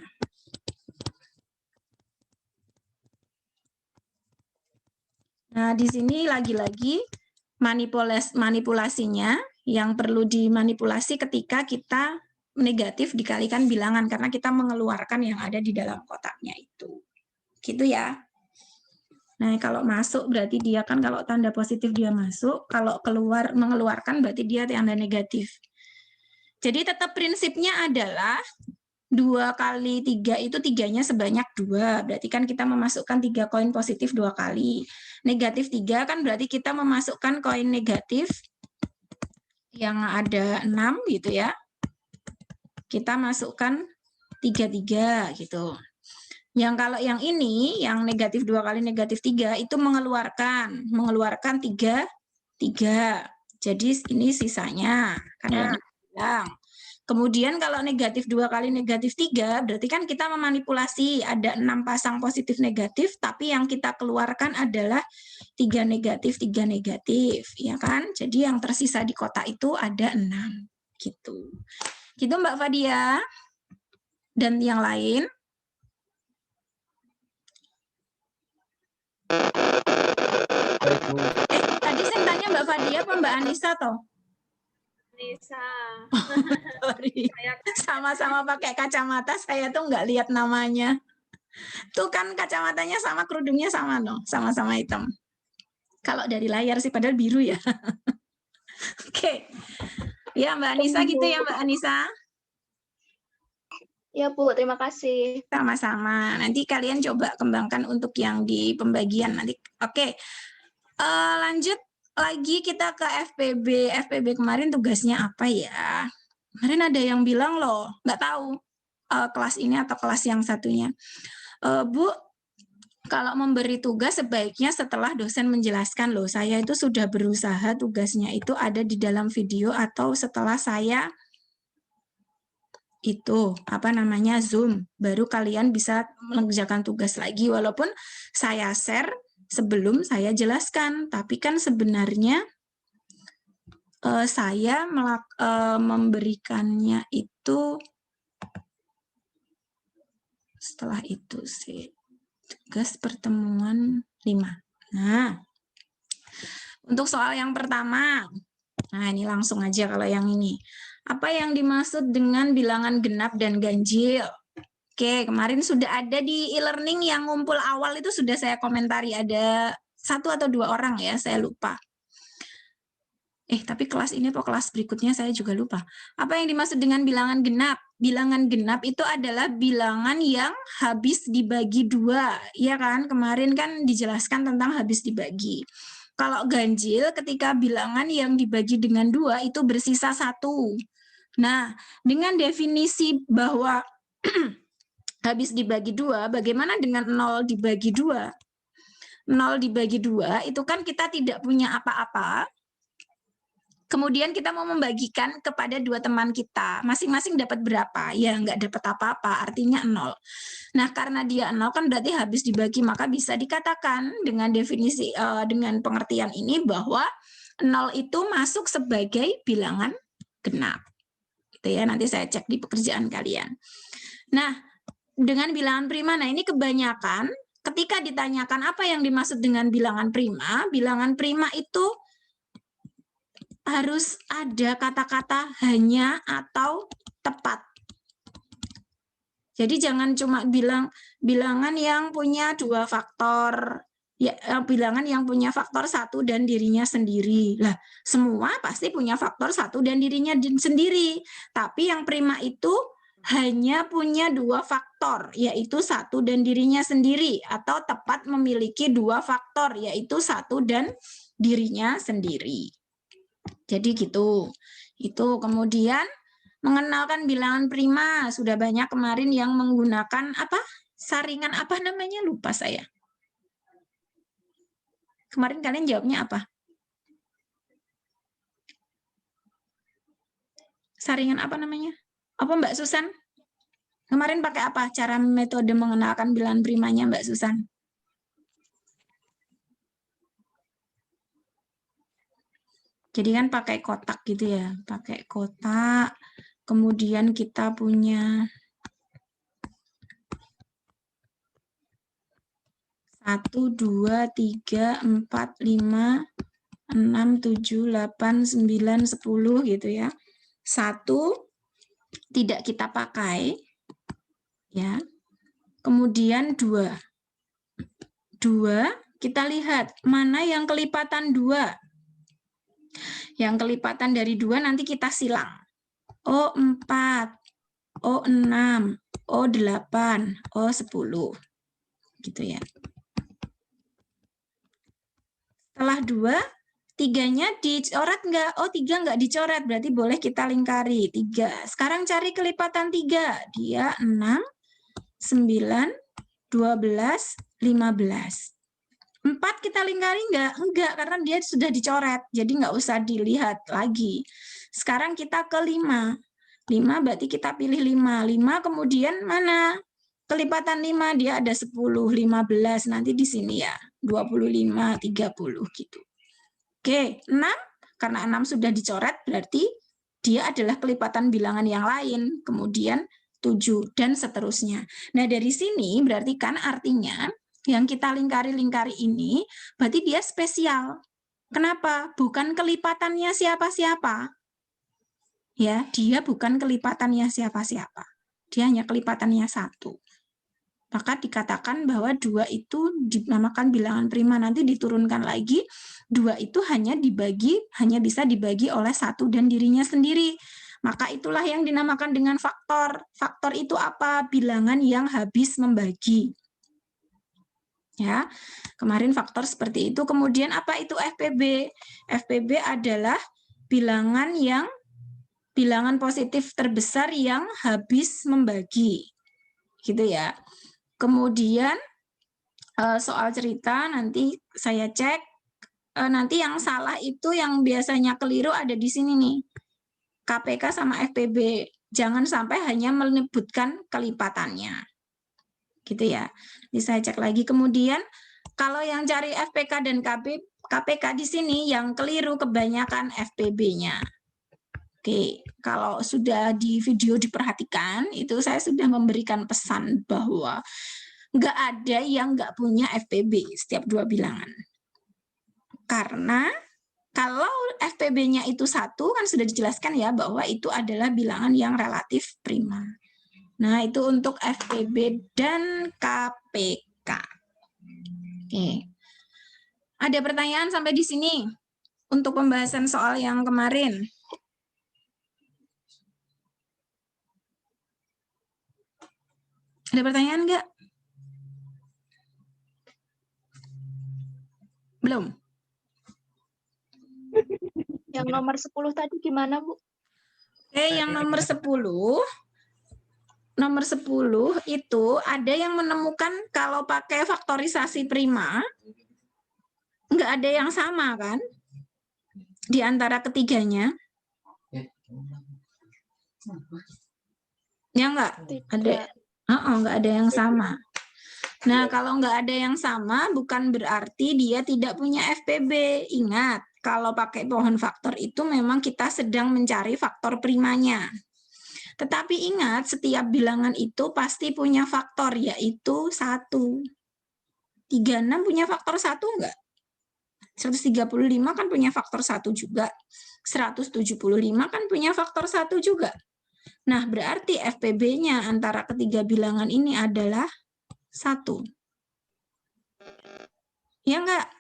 Nah, di sini lagi-lagi manipulasinya yang perlu dimanipulasi ketika kita negatif dikalikan bilangan karena kita mengeluarkan yang ada di dalam kotaknya itu. Gitu ya. Nah, kalau masuk berarti dia kan kalau tanda positif dia masuk, kalau keluar mengeluarkan berarti dia tanda negatif. Jadi tetap prinsipnya adalah 2 kali 3 itu 3-nya sebanyak 2. Berarti kan kita memasukkan 3 koin positif 2 kali. Negatif 3 kan berarti kita memasukkan koin negatif yang ada 6 gitu ya. Kita masukkan 3 gitu. Yang kalau yang ini, yang negatif 2 kali negatif 3 itu mengeluarkan 3. Jadi ini sisanya. Kan yang bilang. Kemudian kalau negatif 2 kali negatif 3, berarti kan kita memanipulasi ada 6 pasang positif negatif, tapi yang kita keluarkan adalah 3 negatif, ya kan? Jadi yang tersisa di kotak itu ada 6, gitu. Gitu Mbak Fadia. Dan yang lain? Tadi saya tanya Mbak Fadia apa Mbak Anissa toh? Nisa. Sorry. Sama-sama pakai kacamata, saya tuh nggak lihat namanya. Tuh kan kacamatanya sama, kerudungnya sama no, sama-sama hitam. Kalau dari layar sih padahal biru ya. Oke. Ya Mbak Anissa gitu ya Mbak Anissa. Ya Bu, terima kasih. Sama-sama. Nanti kalian coba kembangkan untuk yang di pembagian nanti. Oke. Lanjut lagi kita ke FPB. FPB kemarin tugasnya apa ya? Kemarin ada yang bilang loh, nggak tahu kelas ini atau kelas yang satunya. Bu, kalau memberi tugas sebaiknya setelah dosen menjelaskan loh, saya itu sudah berusaha tugasnya itu ada di dalam video atau setelah saya itu Zoom, baru kalian bisa mengerjakan tugas lagi walaupun saya share sebelum saya jelaskan, tapi kan sebenarnya saya memberikannya itu setelah itu sih tugas pertemuan 5. Nah, untuk soal yang pertama, nah ini langsung aja kalau yang ini. Apa yang dimaksud dengan bilangan genap dan ganjil? Oke, kemarin sudah ada di e-learning yang ngumpul awal itu sudah saya komentari, ada 1 atau 2 orang ya, saya lupa. Tapi kelas ini atau kelas berikutnya saya juga lupa. Apa yang dimaksud dengan bilangan genap? Bilangan genap itu adalah bilangan yang habis dibagi 2, ya kan? Kemarin kan dijelaskan tentang habis dibagi. Kalau ganjil, ketika bilangan yang dibagi dengan 2 itu bersisa 1. Nah, dengan definisi bahwa habis dibagi 2, bagaimana dengan 0 dibagi 2? 0 dibagi 2 itu kan kita tidak punya apa-apa. Kemudian kita mau membagikan kepada 2 teman kita, masing-masing dapat berapa? Ya, nggak dapat apa-apa, artinya 0. Nah, karena dia 0 kan berarti habis dibagi, maka bisa dikatakan dengan definisi, dengan pengertian ini bahwa 0 itu masuk sebagai bilangan genap. Gitu ya, nanti saya cek di pekerjaan kalian. Nah, dengan bilangan prima, nah ini kebanyakan ketika ditanyakan apa yang dimaksud dengan bilangan prima itu harus ada kata-kata hanya atau tepat. Jadi jangan cuma bilang bilangan yang punya 2 faktor, ya, bilangan yang punya faktor 1 dan dirinya sendiri. Lah, semua pasti punya faktor 1 dan dirinya sendiri. Tapi yang prima itu hanya punya 2 faktor, yaitu 1 dan dirinya sendiri, atau tepat memiliki 2 faktor, yaitu 1 dan dirinya sendiri. Jadi gitu. Itu kemudian mengenalkan bilangan prima. Sudah banyak kemarin yang menggunakan apa? Saringan apa namanya? Lupa saya. Kemarin kalian jawabnya apa? Saringan apa namanya? Apa Mbak Susan? Kemarin pakai apa? Cara metode mengenalkan bilangan primanya Mbak Susan? Jadi kan pakai kotak gitu ya, pakai kotak, kemudian kita punya 1, 2, 3, 4, 5, 6, 7, 8, 9, 10 gitu ya. 1 tidak kita pakai, ya. Kemudian 2. 2 kita lihat mana yang kelipatan 2. Yang kelipatan dari 2 nanti kita silang. O4, O6, O8, O10. Gitu ya. Setelah 2, 3-nya dicoret nggak? Oh, 3 nggak dicoret, berarti boleh kita lingkari. 3. Sekarang cari kelipatan 3. Dia 6, 9, 12, 15. 4 kita lingkari nggak? Enggak, karena dia sudah dicoret. Jadi nggak usah dilihat lagi. Sekarang kita ke 5. 5 berarti kita pilih 5. 5 kemudian mana? Kelipatan 5, dia ada 10, 15. Nanti di sini ya. 25, 30 gitu. Oke, 6. Karena 6 sudah dicoret, berarti dia adalah kelipatan bilangan yang lain. Kemudian 7, dan seterusnya. Nah, dari sini berarti kan artinya yang kita lingkari-lingkari ini berarti dia spesial. Kenapa? Bukan kelipatannya siapa-siapa. Ya, dia bukan kelipatannya siapa-siapa. Dia hanya kelipatannya 1. Maka dikatakan bahwa 2 itu dinamakan bilangan prima. Nanti diturunkan lagi, 2 itu hanya bisa dibagi oleh 1 dan dirinya sendiri. Maka itulah yang dinamakan dengan faktor. Faktor itu apa? Bilangan yang habis membagi. Ya, kemarin faktor seperti itu. Kemudian apa itu FPB? FPB adalah bilangan positif terbesar yang habis membagi, gitu ya. Kemudian soal cerita nanti saya cek. Nanti yang salah itu yang biasanya keliru ada di sini nih, KPK sama FPB. Jangan sampai hanya menyebutkan kelipatannya. Gitu ya. Jadi saya cek lagi. Kemudian kalau yang cari FPK dan KPK di sini yang keliru kebanyakan FPB-nya. Oke, kalau sudah di video diperhatikan, itu saya sudah memberikan pesan bahwa nggak ada yang nggak punya FPB setiap 2 bilangan. Karena kalau FPB-nya itu 1, kan sudah dijelaskan ya bahwa itu adalah bilangan yang relatif prima. Nah, itu untuk FPB dan KPK. Oke. Ada pertanyaan sampai di sini? untuk pembahasan soal yang kemarin? Ada pertanyaan nggak? Belum? Yang nomor 10 tadi gimana, Bu? Oke, yang nomor 10. Nomor 10 itu ada yang menemukan kalau pakai faktorisasi prima, nggak ada yang sama kan? Di antara ketiganya. Ya nggak? Ada. Nggak ada yang sama. Nah, kalau nggak ada yang sama, bukan berarti dia tidak punya FPB. Ingat, kalau pakai pohon faktor itu memang kita sedang mencari faktor primanya. Tetapi ingat, setiap bilangan itu pasti punya faktor, yaitu 1. 36 punya faktor 1 enggak? 135 kan punya faktor 1 juga. 175 kan punya faktor 1 juga. Nah, berarti FPB-nya antara ketiga bilangan ini adalah 1. Ya enggak?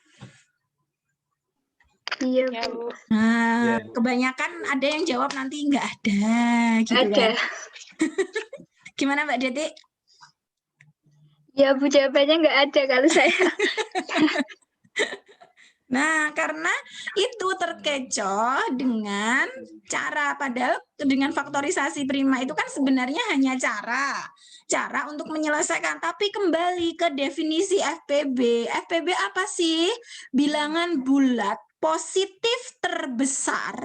Iya, Ya, Bu. Bu. Nah, kebanyakan ada yang jawab nanti enggak ada, gitu Ada. kan. Gimana Mbak Deti? Ya, Bu, jawabannya nggak ada kalau saya. Nah, karena itu terkecoh dengan cara, padahal dengan faktorisasi prima itu kan sebenarnya hanya cara untuk menyelesaikan. Tapi kembali ke definisi FPB. FPB apa sih? Bilangan bulat positif terbesar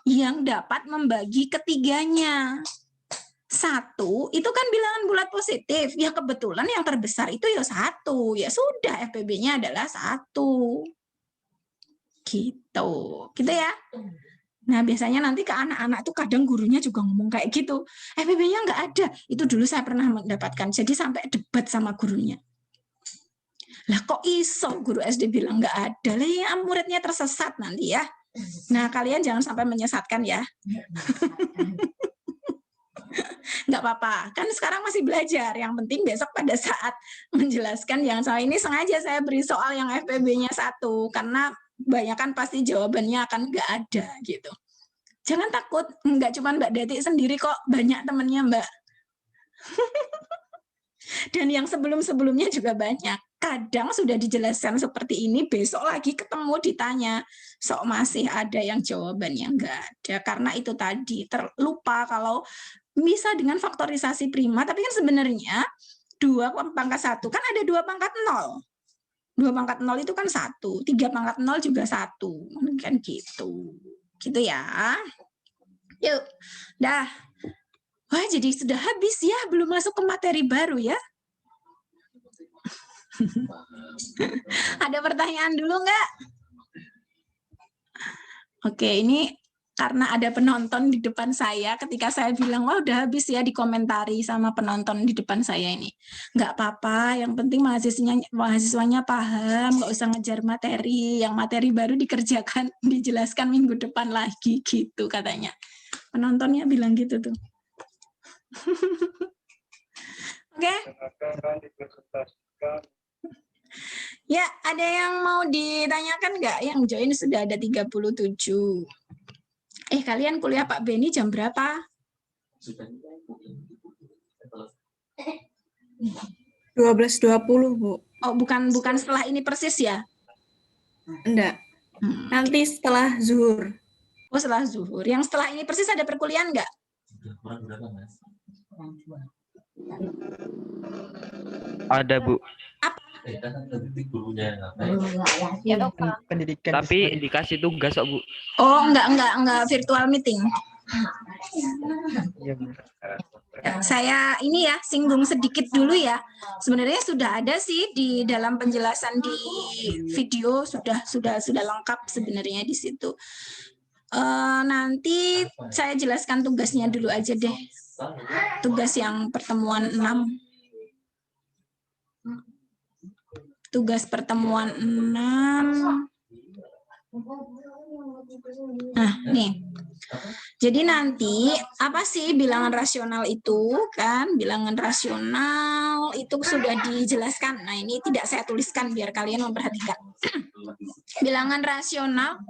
yang dapat membagi ketiganya. 1 itu kan bilangan bulat positif. Ya kebetulan yang terbesar itu ya 1. Ya sudah, FPB-nya adalah 1. Gitu ya. Nah, biasanya nanti ke anak-anak tuh kadang gurunya juga ngomong kayak gitu. FPB-nya nggak ada. Itu dulu saya pernah mendapatkan. Jadi sampai debat sama gurunya. Lah kok iso guru SD bilang nggak ada? Lah ya muridnya tersesat nanti ya. Nah, kalian jangan sampai menyesatkan ya. Nggak apa-apa. Kan sekarang masih belajar. Yang penting besok pada saat menjelaskan yang soal ini sengaja saya beri soal yang FPB-nya 1. Karena banyak kan pasti jawabannya akan nggak ada gitu. Jangan takut, nggak cuma Mbak Deti sendiri kok, banyak temennya Mbak. Dan yang sebelum-sebelumnya juga banyak. Kadang sudah dijelaskan seperti ini, besok lagi ketemu ditanya, sok masih ada yang jawabannya nggak ada. Karena itu tadi, terlupa kalau bisa dengan faktorisasi prima, tapi kan sebenarnya 2 pangkat 1 kan ada 2 pangkat 0. 2 pangkat 0 itu kan 1, 3 pangkat 0 juga 1. Kan gitu. Gitu ya. Yuk, dah. Wah, jadi sudah habis ya, belum masuk ke materi baru ya. Ada pertanyaan dulu nggak? Oke, ini karena ada penonton di depan saya, ketika saya bilang, wah udah habis ya, dikomentari sama penonton di depan saya ini. Nggak apa-apa, yang penting mahasiswanya paham, nggak usah ngejar materi, yang materi baru dikerjakan, dijelaskan minggu depan lagi, gitu katanya. Penontonnya bilang gitu tuh. Oke? Ya, ada yang mau ditanyakan nggak? Yang join sudah ada 37. Kalian kuliah Pak Beni jam berapa? 12.20, Bu. Oh, bukan setelah ini persis ya? Enggak. Nanti setelah zuhur. Oh, setelah zuhur. Yang setelah ini persis ada perkuliahan nggak? Ada, Bu. Apa? Pendidikan. Tapi dikasih tugas kok, Bu. Oh, enggak virtual meeting. Saya ini ya singgung sedikit dulu ya. Sebenarnya sudah ada sih di dalam penjelasan di video, sudah lengkap sebenarnya di situ. Nanti saya jelaskan tugasnya dulu aja deh. Tugas yang pertemuan 6. Tugas pertemuan 6. Nah, nih. Jadi nanti apa sih bilangan rasional itu kan? Bilangan rasional itu sudah dijelaskan. Nah, ini tidak saya tuliskan biar kalian memperhatikan. Bilangan rasional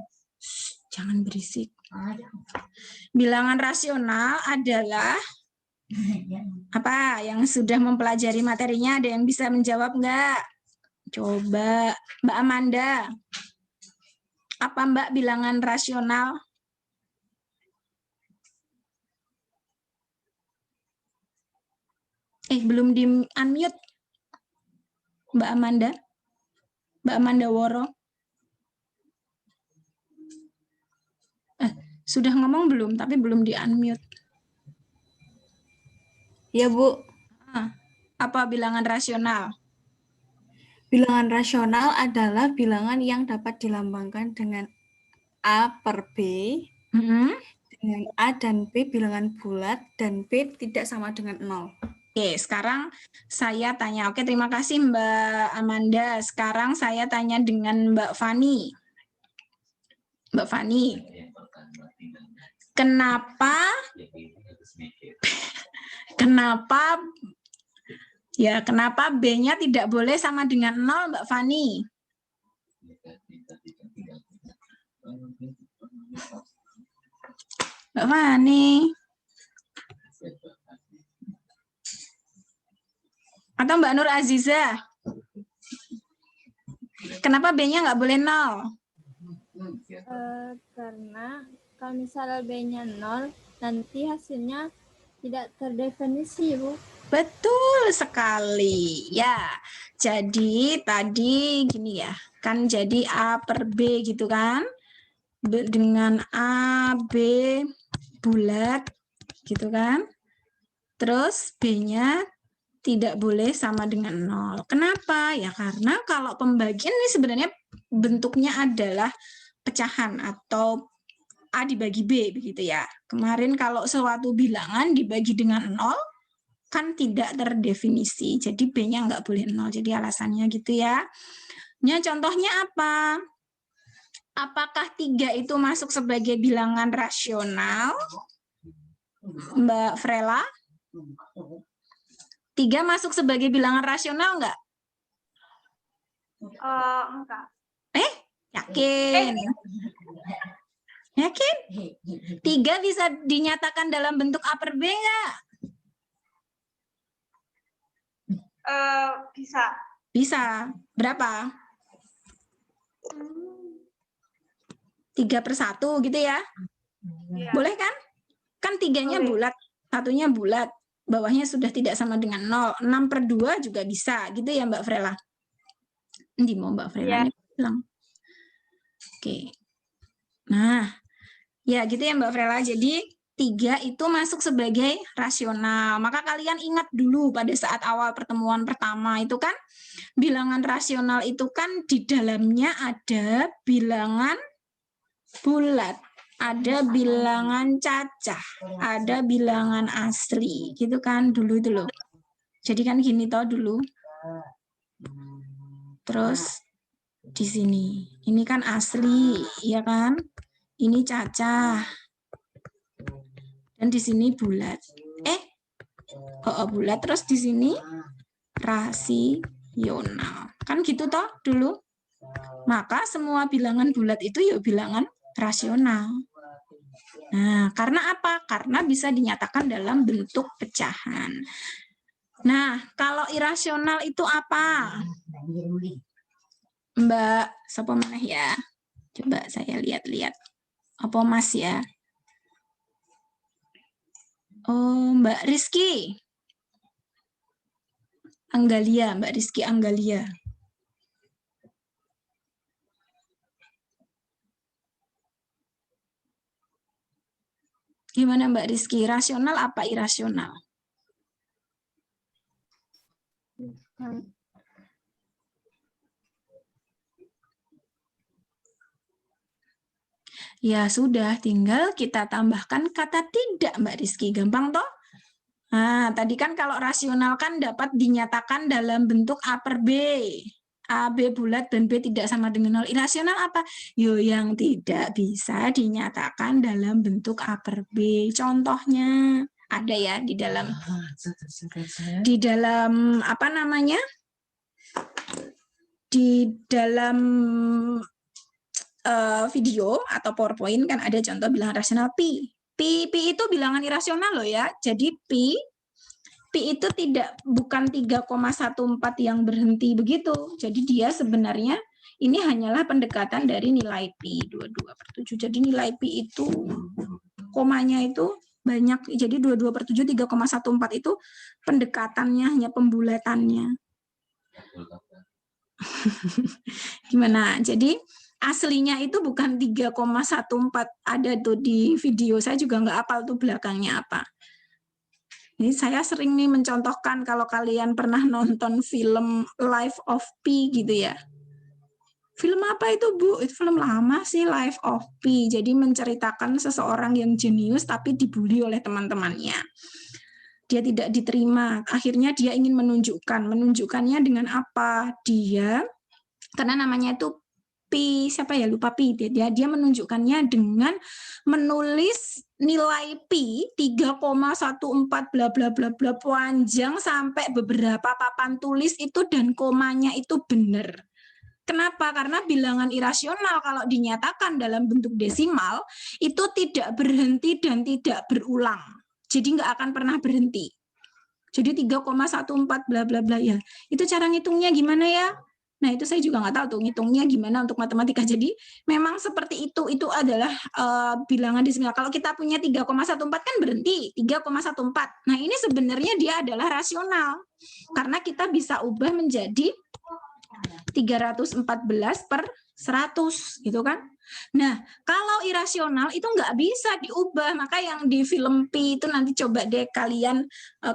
Jangan berisik. Bilangan rasional adalah apa? Yang sudah mempelajari materinya, ada yang bisa menjawab nggak? Coba, Mbak Amanda. Apa Mbak bilangan rasional? Belum di unmute. Mbak Amanda. Mbak Amanda Woro. Sudah ngomong belum, tapi belum di unmute. Ya, Bu. Apa bilangan rasional? Bilangan rasional adalah bilangan yang dapat dilambangkan dengan A per B, dengan A dan B bilangan bulat, dan B tidak sama dengan 0. Oke, sekarang saya tanya. Oke, terima kasih Mbak Amanda. Sekarang saya tanya dengan Mbak Fani. Mbak Fani, kenapa B-nya tidak boleh sama dengan 0, Mbak Fani? Mbak Fani. Atau Mbak Nur Aziza? Kenapa B-nya nggak boleh 0? Karena kalau misalnya B-nya 0, nanti hasilnya tidak terdefinisi, Bu. Betul sekali. Ya, jadi tadi gini ya, kan jadi A per B gitu kan? Dengan A, B bulat gitu kan? Terus B-nya tidak boleh sama dengan 0. Kenapa? Ya karena kalau pembagian ini sebenarnya bentuknya adalah pecahan atau A dibagi B begitu ya. Kemarin kalau suatu bilangan dibagi dengan 0 kan tidak terdefinisi. Jadi B-nya nggak boleh 0. Jadi alasannya gitu ya. Nah, contohnya apa? Apakah 3 itu masuk sebagai bilangan rasional? Mbak Frela? 3 masuk sebagai bilangan rasional nggak? Enggak. Yakin? Yakin? 3 bisa dinyatakan dalam bentuk A per B nggak? Bisa. Bisa. Berapa? 3/1 gitu ya? Ya. Boleh kan? Kan 3-nya bulat, 1-nya bulat. Bawahnya sudah tidak sama dengan 0. 6/2 juga bisa, gitu ya Mbak Frela? Ini mau Mbak Frela bilang. Oke. Nah, ya gitu ya Mbak Frela. Jadi 3 itu masuk sebagai rasional. Maka kalian ingat dulu pada saat awal pertemuan pertama itu kan, bilangan rasional itu kan di dalamnya ada bilangan bulat. Ada bilangan cacah, ada bilangan asli, gitu kan dulu itu loh. Jadi kan gini toh dulu. Terus di sini, ini kan asli, ya kan? Ini cacah. Dan di sini bulat. Bulat terus di sini rasional. Kan gitu toh dulu. Maka semua bilangan bulat itu ya bilangan rasional. Nah, karena apa? Karena bisa dinyatakan dalam bentuk pecahan. Nah, kalau irasional itu apa? Mbak, siapa mana ya? Coba saya lihat-lihat. Apa Mas ya? Oh, Mbak Rizky. Anggalia, Mbak Rizky Anggalia. Gimana Mbak Rizky? Rasional apa irasional? Ya sudah, tinggal kita tambahkan kata tidak Mbak Rizky. Gampang toh? Nah, tadi kan kalau rasional kan dapat dinyatakan dalam bentuk A per B. A, B bulat, dan B tidak sama dengan 0. Irasional apa? Yo, yang tidak bisa dinyatakan dalam bentuk A per B. Contohnya ada ya di dalam apa namanya? Di dalam video atau PowerPoint kan ada contoh bilangan rasional pi. Pi itu bilangan irasional loh ya. Jadi pi itu bukan 3,14 yang berhenti begitu. Jadi dia sebenarnya ini hanyalah pendekatan dari nilai pi 22/7. Jadi nilai pi itu komanya itu banyak. Jadi 22/7 3,14 itu pendekatannya, hanya pembulatannya. Gimana? Jadi aslinya itu bukan 3,14, ada tuh di video, saya juga nggak hafal tuh belakangnya apa. Ini saya sering nih mencontohkan kalau kalian pernah nonton film Life of Pi gitu ya. Film apa itu Bu? Itu film lama sih, Life of Pi. Jadi menceritakan seseorang yang jenius tapi dibully oleh teman-temannya. Dia tidak diterima. Akhirnya dia ingin menunjukkannya dengan apa? Karena namanya itu Pi, siapa ya, lupa Pi. Dia menunjukkannya dengan menulis nilai Pi 3,14 bla bla bla bla panjang sampai beberapa papan tulis itu dan komanya itu benar. Kenapa? Karena bilangan irasional kalau dinyatakan dalam bentuk desimal itu tidak berhenti dan tidak berulang. Jadi nggak akan pernah berhenti. Jadi 3,14 bla bla bla ya. Itu cara ngitungnya gimana ya? Nah, itu saya juga nggak tahu tuh ngitungnya gimana untuk matematika. Jadi memang seperti itu adalah bilangan desimal. Kalau kita punya 3,14 kan berhenti, 3,14. Nah, ini sebenarnya dia adalah rasional. Karena kita bisa ubah menjadi 314/100 gitu kan. Nah, kalau irasional itu nggak bisa diubah. Maka yang di film Pi itu nanti coba deh kalian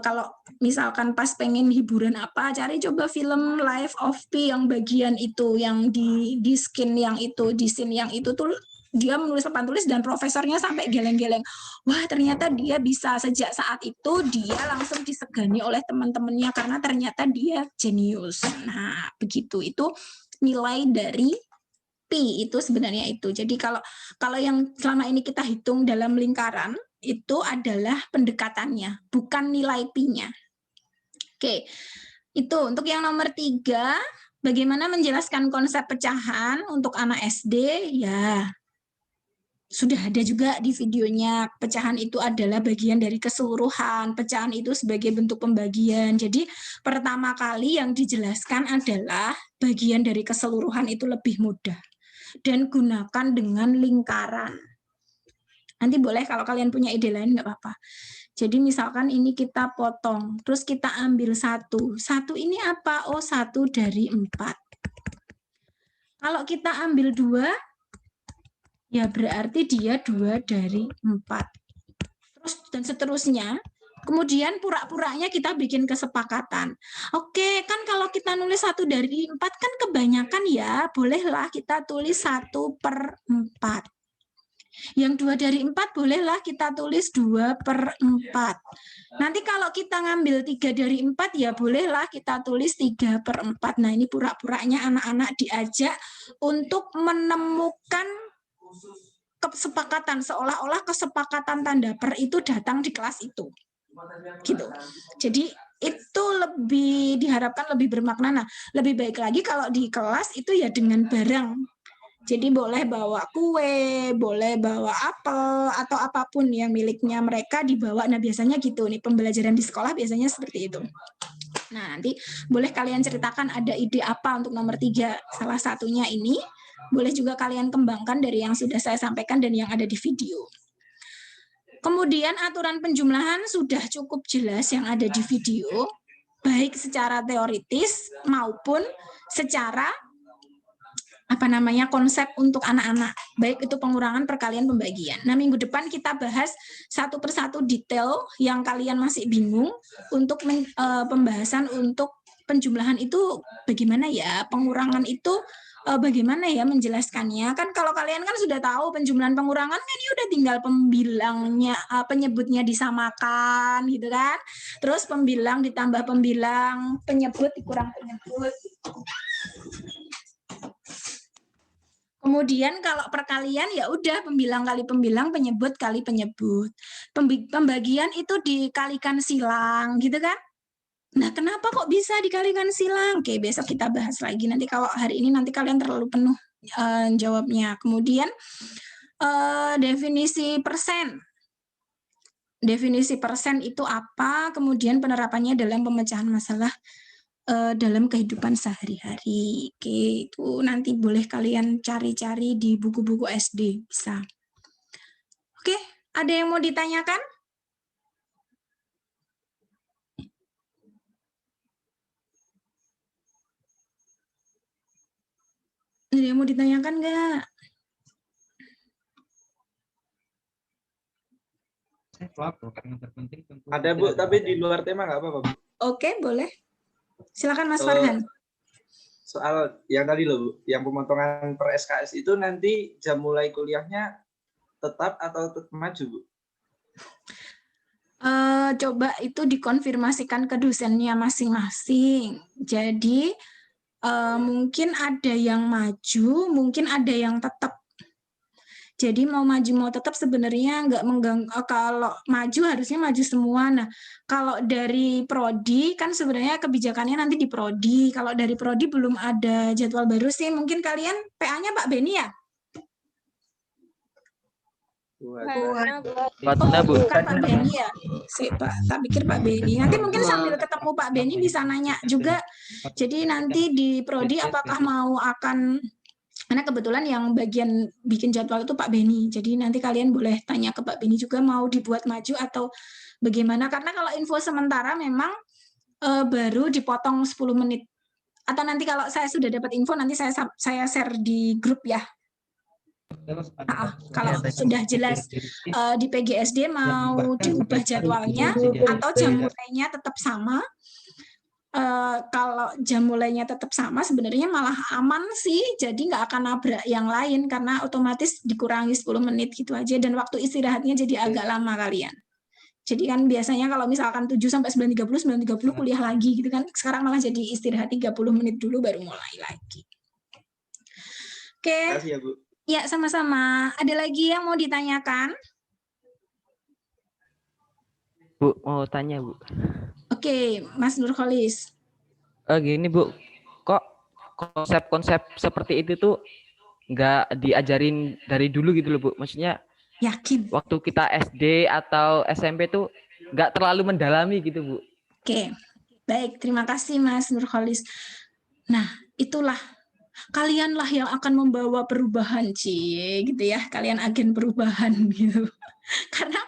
kalau misalkan pas pengen hiburan apa, cari coba film Life of Pi yang bagian itu, yang di scene yang itu, di scene yang itu tuh dia menulis papan tulis dan profesornya sampai geleng-geleng. Wah, ternyata dia bisa, sejak saat itu dia langsung disegani oleh teman-temannya karena ternyata dia jenius. Nah, begitu. Itu nilai dari Pi itu sebenarnya itu. Jadi kalau yang selama ini kita hitung dalam lingkaran itu adalah pendekatannya, bukan nilai Pi-nya. Oke, itu untuk yang nomor 3, bagaimana menjelaskan konsep pecahan untuk anak SD? Ya, sudah ada juga di videonya. Pecahan itu adalah bagian dari keseluruhan. Pecahan itu sebagai bentuk pembagian. Jadi pertama kali yang dijelaskan adalah bagian dari keseluruhan itu lebih mudah. Dan gunakan dengan lingkaran. Nanti boleh kalau kalian punya ide lain nggak apa-apa. Jadi misalkan ini kita potong, terus kita ambil 1. 1 ini apa? Oh, 1 dari 4. Kalau kita ambil 2, ya berarti dia 2 dari 4. Terus dan seterusnya. Kemudian pura-puranya kita bikin kesepakatan. Oke, kan kalau kita nulis 1 dari 4 kan kebanyakan ya, bolehlah kita tulis 1/4. Yang 2 dari 4 bolehlah kita tulis 2/4. Nanti kalau kita ngambil 3 dari 4 ya bolehlah kita tulis 3/4. Nah, ini pura-puranya anak-anak diajak untuk menemukan kesepakatan, seolah-olah kesepakatan tanda per itu datang di kelas itu. Gitu. Jadi itu lebih diharapkan lebih bermakna. Nah, lebih baik lagi kalau di kelas itu ya dengan barang. Jadi boleh bawa kue, boleh bawa apel atau apapun yang miliknya mereka dibawa. Nah, biasanya gitu nih pembelajaran di sekolah biasanya seperti itu. Nah, nanti boleh kalian ceritakan ada ide apa untuk nomor 3. Salah satunya ini boleh juga kalian kembangkan dari yang sudah saya sampaikan dan yang ada di video. Kemudian aturan penjumlahan sudah cukup jelas yang ada di video, baik secara teoritis maupun secara konsep untuk anak-anak, baik itu pengurangan, perkalian, pembagian. Nah, minggu depan kita bahas satu persatu detail yang kalian masih bingung untuk pembahasan untuk penjumlahan itu bagaimana ya, pengurangan itu bagaimana ya menjelaskannya. Kan kalau kalian kan sudah tahu penjumlahan pengurangan kan ya udah tinggal pembilangnya, penyebutnya disamakan gitu kan. Terus pembilang ditambah pembilang, penyebut dikurang penyebut. Kemudian kalau perkalian ya udah pembilang kali pembilang, penyebut kali penyebut. Pembagian itu dikalikan silang gitu kan. Nah, kenapa kok bisa dikalikan silang? Oke, besok kita bahas lagi. Nanti kalau hari ini nanti kalian terlalu penuh jawabnya. Kemudian definisi persen. Definisi persen itu apa? Kemudian penerapannya dalam pemecahan masalah dalam kehidupan sehari-hari. Oke, itu nanti boleh kalian cari-cari di buku-buku SD, bisa. Oke, ada yang mau ditanyakan? Ada yang mau ditanyakan nggak? Ada Bu, tapi di luar tema nggak apa-apa Bu. Oke, boleh. Silakan Mas Farhan. Soal yang tadi loh Bu, yang pemotongan per SKS itu nanti jam mulai kuliahnya tetap atau tetap maju Bu? Coba itu dikonfirmasikan ke dosennya masing-masing. Jadi mungkin ada yang maju, mungkin ada yang tetap. Jadi mau maju mau tetap sebenarnya nggak mengganggu. Kalau maju harusnya maju semua. Nah, kalau dari prodi kan sebenarnya kebijakannya nanti di prodi. Kalau dari prodi belum ada jadwal baru sih. Mungkin kalian PA-nya Pak Beni ya? Bukan Pak Beni ya? Pak, tak pikir Pak Beni. Nanti mungkin sambil ketemu Pak Beni bisa nanya juga. Jadi nanti di prodi apakah mau akan, karena kebetulan yang bagian bikin jadwal itu Pak Beni. Jadi nanti kalian boleh tanya ke Pak Beni juga mau dibuat maju atau bagaimana. Karena kalau info sementara memang baru dipotong 10 menit. Atau nanti kalau saya sudah dapat info nanti saya share di grup ya. Kalau sudah jelas di PGSD mau diubah jadwalnya atau jam mulainya tetap sama. Kalau jam mulainya tetap sama sebenarnya malah aman sih, jadi nggak akan nabrak yang lain karena otomatis dikurangi 10 menit gitu aja dan waktu istirahatnya jadi agak lama kalian. Jadi kan biasanya kalau misalkan 7 sampai 9.30 kuliah lagi gitu kan, sekarang malah jadi istirahat 30 menit dulu baru mulai lagi. Oke. Terima kasih ya Bu. Ya, sama-sama. Ada lagi yang mau ditanyakan? Bu, mau tanya Bu. Oke, Mas Nurholis. Gini Bu, kok konsep-konsep seperti itu tuh nggak diajarin dari dulu gitu loh Bu? Maksudnya yakin waktu kita SD atau SMP tuh nggak terlalu mendalami gitu Bu. Oke, baik. Terima kasih Mas Nurholis. Nah, itulah kalianlah yang akan membawa perubahan, gitu ya. Kalian agen perubahan gitu. Karena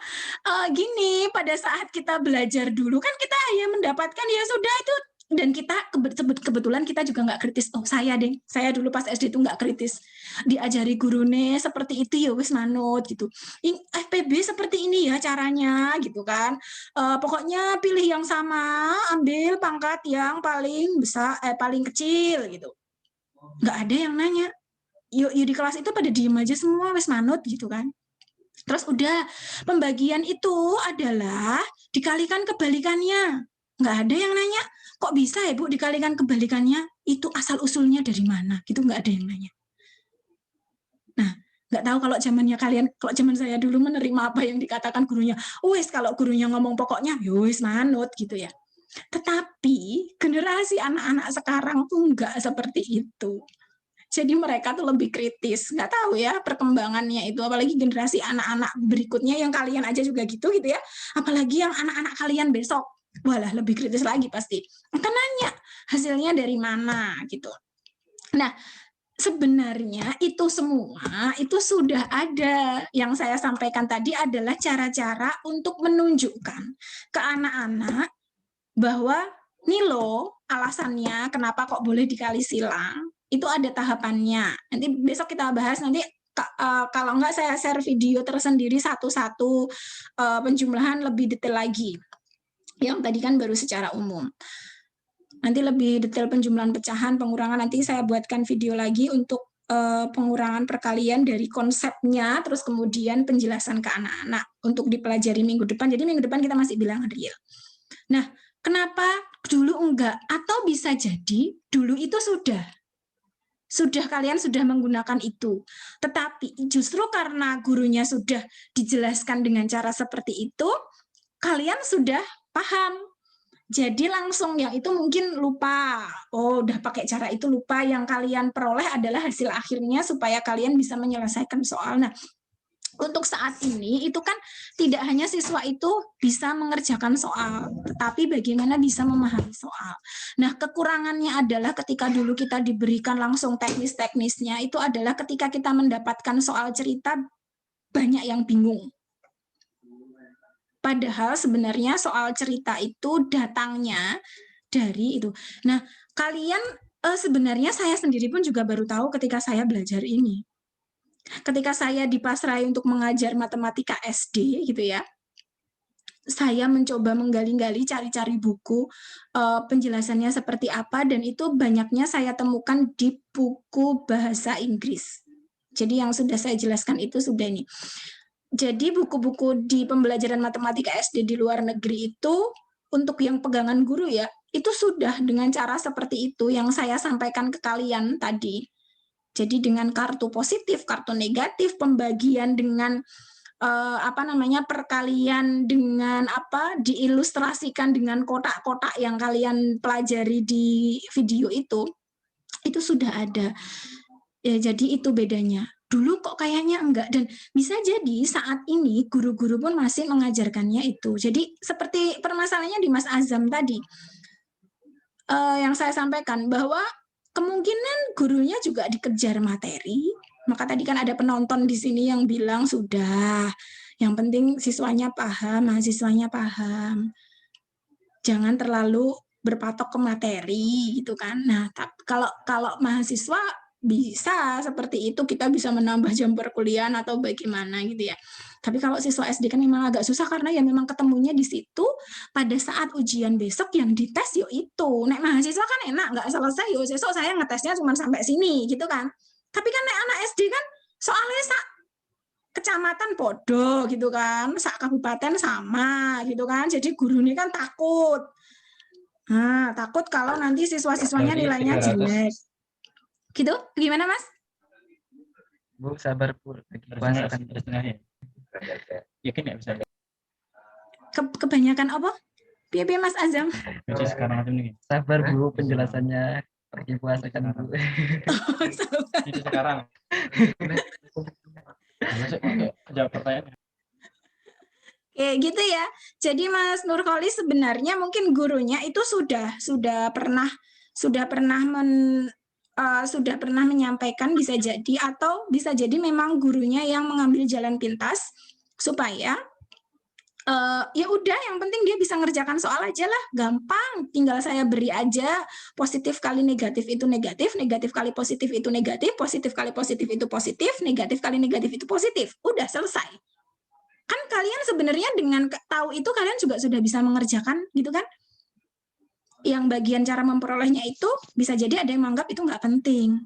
gini, pada saat kita belajar dulu kan kita hanya mendapatkan ya sudah itu, dan kita kebetulan kita juga nggak kritis. Oh saya dulu pas SD itu nggak kritis, diajari gurune seperti itu ya wis manut gitu. FPB seperti ini ya caranya gitu kan. Pokoknya pilih yang sama, ambil pangkat yang paling besar, paling kecil gitu. Nggak ada yang nanya. Yuk di kelas itu pada diem aja semua wis manut gitu kan. Terus udah pembagian itu adalah dikalikan kebalikannya. Nggak ada yang nanya, kok bisa ya Bu dikalikan kebalikannya? Itu asal usulnya dari mana? Gitu nggak ada yang nanya. Nah, nggak tahu kalau zamannya kalian, kalau zaman saya dulu menerima apa yang dikatakan gurunya. Wes kalau gurunya ngomong pokoknya, wes manut gitu ya. Tetapi generasi anak-anak sekarang tuh nggak seperti itu. Jadi mereka tuh lebih kritis, nggak tahu ya perkembangannya itu, apalagi generasi anak-anak berikutnya yang kalian aja juga gitu ya, apalagi yang anak-anak kalian besok, walah lebih kritis lagi pasti, akan nanya hasilnya dari mana gitu. Nah sebenarnya itu semua itu sudah ada, yang saya sampaikan tadi adalah cara-cara untuk menunjukkan ke anak-anak bahwa nih loh alasannya kenapa kok boleh dikali silang. Itu ada tahapannya. Nanti besok kita bahas, nanti kalau enggak saya share video tersendiri satu-satu penjumlahan lebih detail lagi. Yang tadi kan baru secara umum. Nanti lebih detail penjumlahan pecahan, pengurangan nanti saya buatkan video lagi untuk pengurangan perkalian dari konsepnya, terus kemudian penjelasan ke anak-anak untuk dipelajari minggu depan. Jadi minggu depan kita masih bilang real. Nah, kenapa dulu enggak? Atau bisa jadi dulu itu sudah kalian sudah menggunakan itu. Tetapi justru karena gurunya sudah dijelaskan dengan cara seperti itu, kalian sudah paham. Jadi langsung yang itu mungkin lupa. Oh, udah pakai cara itu lupa. Yang kalian peroleh adalah hasil akhirnya supaya kalian bisa menyelesaikan soal. Nah, untuk saat ini itu kan tidak hanya siswa itu bisa mengerjakan soal, tetapi bagaimana bisa memahami soal. Nah, kekurangannya adalah ketika dulu kita diberikan langsung teknis-teknisnya, itu adalah ketika kita mendapatkan soal cerita, banyak yang bingung. Padahal sebenarnya soal cerita itu datangnya dari itu. Nah, kalian sebenarnya saya sendiri pun juga baru tahu ketika saya belajar ini. Ketika saya dipasrai untuk mengajar matematika SD gitu ya, saya mencoba menggali-gali, cari-cari buku penjelasannya seperti apa, dan itu banyaknya saya temukan di buku bahasa Inggris. Jadi yang sudah saya jelaskan itu sudah ini. Jadi buku-buku di pembelajaran matematika SD di luar negeri itu untuk yang pegangan guru ya, itu sudah dengan cara seperti itu yang saya sampaikan ke kalian tadi. Jadi dengan kartu positif, kartu negatif, pembagian dengan perkalian dengan diilustrasikan dengan kotak-kotak yang kalian pelajari di video itu sudah ada. Ya, jadi itu bedanya. Dulu kok kayaknya enggak, dan bisa jadi saat ini guru-guru pun masih mengajarkannya itu. Jadi seperti permasalahannya di Mas Azam tadi, yang saya sampaikan bahwa kemungkinan gurunya juga dikejar materi. Maka tadi kan ada penonton di sini yang bilang sudah, yang penting siswanya paham, mahasiswanya paham. Jangan terlalu berpatok ke materi gitu kan. Nah, kalau mahasiswa bisa seperti itu, kita bisa menambah jam perkuliahan atau bagaimana gitu ya. Tapi kalau siswa SD kan memang agak susah karena ya memang ketemunya di situ pada saat ujian besok yang dites yo itu. Nek mahasiswa kan enak, nggak selesai yo besok saya ngetesnya cuma sampai sini gitu kan. Tapi kan nek anak SD kan soalnya kecamatan podo gitu kan, sak kabupaten sama gitu kan. Jadi guru ini kan takut. Nah, takut kalau nanti siswa-siswanya nilainya jelek. Gitu? Gimana, Mas? Bu, sabar Bu. Puasa kan setengahnya. Yakin nggak bisa? Kebanyakan apa? Piye Mas Azam? Sekarang aja nih. Sabar Bu, penjelasannya. Lagi puasa kan Bu. Itu sekarang. Jawab pertanyaan. Kayak gitu ya. Jadi Mas Nurholis sebenarnya mungkin gurunya itu sudah pernah menyampaikan, bisa jadi, atau bisa jadi memang gurunya yang mengambil jalan pintas supaya ya udah, yang penting dia bisa ngerjakan soal aja lah, gampang, tinggal saya beri aja positif kali negatif itu negatif, negatif kali positif itu negatif, positif kali positif itu positif, negatif kali negatif itu positif, udah selesai. Kan kalian sebenarnya dengan tahu itu kalian juga sudah bisa mengerjakan gitu kan. Yang bagian cara memperolehnya itu bisa jadi ada yang menganggap itu nggak penting.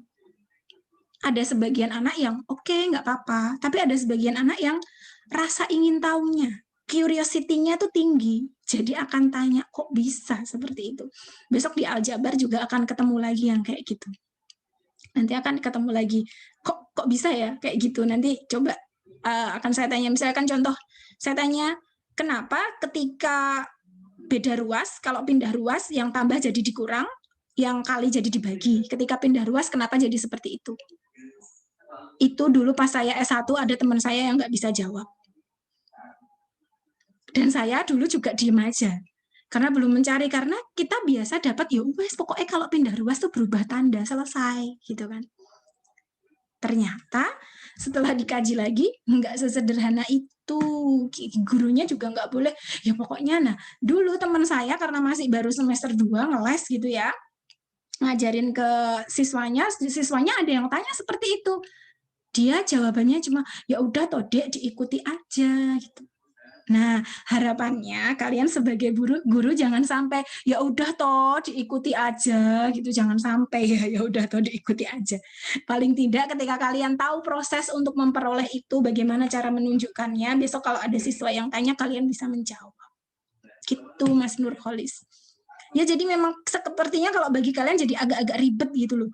Ada sebagian anak yang oke, nggak apa-apa, tapi ada sebagian anak yang rasa ingin tahunya, curiosity-nya tuh tinggi, jadi akan tanya kok bisa seperti itu. Besok di aljabar juga akan ketemu lagi yang kayak gitu. Nanti akan ketemu lagi kok bisa ya kayak gitu. Nanti coba akan saya tanya, misalkan contoh, saya tanya kenapa ketika beda ruas, kalau pindah ruas yang tambah jadi dikurang, yang kali jadi dibagi. Ketika pindah ruas kenapa jadi seperti itu? Itu dulu pas saya S1 ada teman saya yang nggak bisa jawab. Dan saya dulu juga diem aja. Karena belum mencari, karena kita biasa dapat ya wes pokoknya kalau pindah ruas tuh berubah tanda, selesai gitu kan. Ternyata setelah dikaji lagi nggak sesederhana itu, gurunya juga nggak boleh ya pokoknya. Nah dulu teman saya karena masih baru semester 2 ngeles gitu ya, ngajarin ke siswanya ada yang tanya seperti itu, dia jawabannya cuma ya udah toh Dek, diikuti aja gitu. Nah, harapannya kalian sebagai guru jangan sampai ya udah toh diikuti aja gitu, jangan sampai ya udah toh diikuti aja. Paling tidak ketika kalian tahu proses untuk memperoleh itu, bagaimana cara menunjukkannya, besok kalau ada siswa yang tanya kalian bisa menjawab. Gitu Mas Nurholis. Ya jadi memang sepertinya kalau bagi kalian jadi agak-agak ribet gitu loh.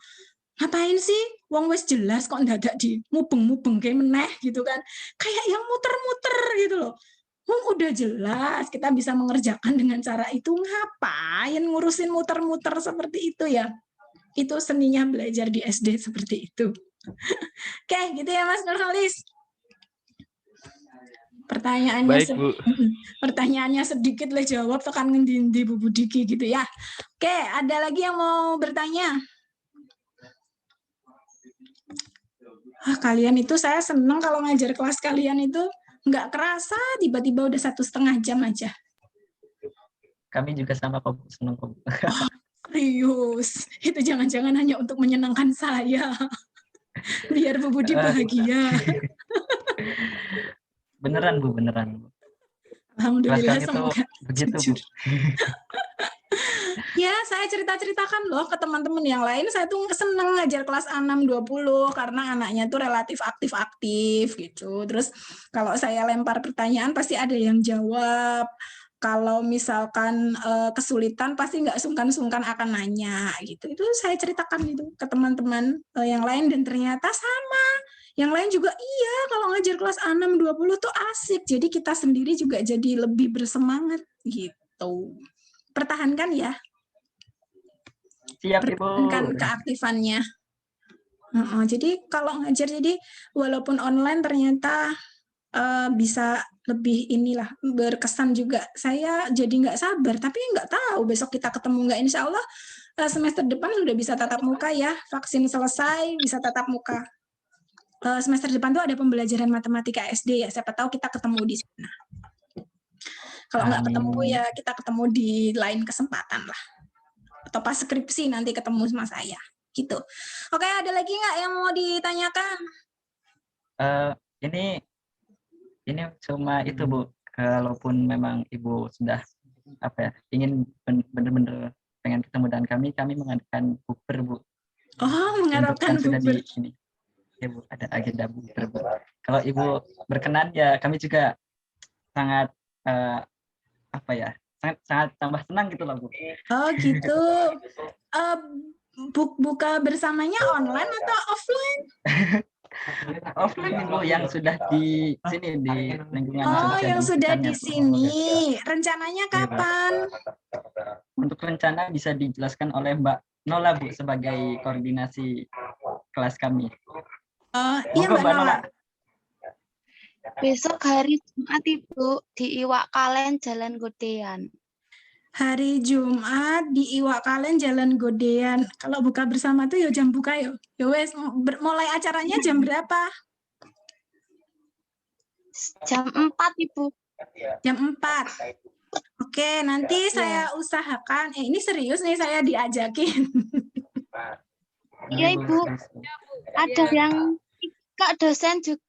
Ngapain sih? Wong wes jelas kok ndadak di mubeng-mubeng kayak meneh gitu kan. Kayak yang muter-muter gitu loh. Udah jelas kita bisa mengerjakan dengan cara itu, ngapain ngurusin muter-muter seperti itu ya. Itu seninya belajar di SD seperti itu. Oke, gitu ya Mas Nurholis. Pertanyaannya sedikit lah jawab tekan ngendi Bu Budiki gitu ya. Oke, ada lagi yang mau bertanya? Kalian itu saya seneng kalau ngajar kelas kalian itu nggak kerasa tiba-tiba udah 1,5 jam aja. Kami juga sama kok, seneng kok. Serius, itu jangan-jangan hanya untuk menyenangkan saya. Biar Bu Budi bahagia. Beneran Bu, beneran. Alhamdulillah, semoga begitu jujur. Bu. Ya, saya cerita-ceritakan loh ke teman-teman yang lain, saya tuh seneng ngajar kelas 6-20 karena anaknya tuh relatif aktif-aktif gitu. Terus kalau saya lempar pertanyaan pasti ada yang jawab. Kalau misalkan kesulitan pasti nggak sungkan-sungkan akan nanya gitu. Itu saya ceritakan itu ke teman-teman yang lain dan ternyata sama. Yang lain juga iya, kalau ngajar kelas 6-20 tuh asik. Jadi kita sendiri juga jadi lebih bersemangat gitu. Pertahankan ya. Siap, Ibu. Pertahankan keaktifannya. Jadi kalau ngajar, jadi walaupun online ternyata bisa lebih inilah berkesan juga. Saya jadi nggak sabar, tapi nggak tahu besok kita ketemu nggak. Insya Allah semester depan sudah bisa tatap muka ya. Vaksin selesai bisa tatap muka. Semester depan tuh ada pembelajaran matematika SD ya. Siapa tahu kita ketemu di sana. Kalau nggak ketemu ya kita ketemu di lain kesempatan lah. Atau pas skripsi nanti ketemu sama saya. Gitu. Oke, ada lagi nggak yang mau ditanyakan? Ini cuma itu Bu, kalaupun memang Ibu sudah ingin benar-benar pengen ketemu dengan kami mengadakan bukber Bu. Oh, mengharapkan bukber. Ya Bu, ada agenda bukber Bu. Kalau Ibu berkenan ya kami juga sangat sangat tambah senang gitu loh Bu. Oh gitu. Buka bersamanya online atau offline? Offline Bu, yang sudah di sini di lingkungan. Oh, yang sudah di sini. Rencananya kapan? Untuk rencana bisa dijelaskan oleh Mbak Nola Bu sebagai koordinasi kelas kami. Iya Mbak Nola. Besok hari Jumat Ibu di Iwak Kalen Jalan Godean. Hari Jumat di Iwak Kalen Jalan Godean. Kalau buka bersama tuh ya jam buka yo. Ya wes, mulai acaranya jam berapa? Jam 4 Ibu. Jam 4. Oke, nanti saya usahakan. Ini serius nih saya diajakin. Iya Ibu. Ada yang Kak dosen juga.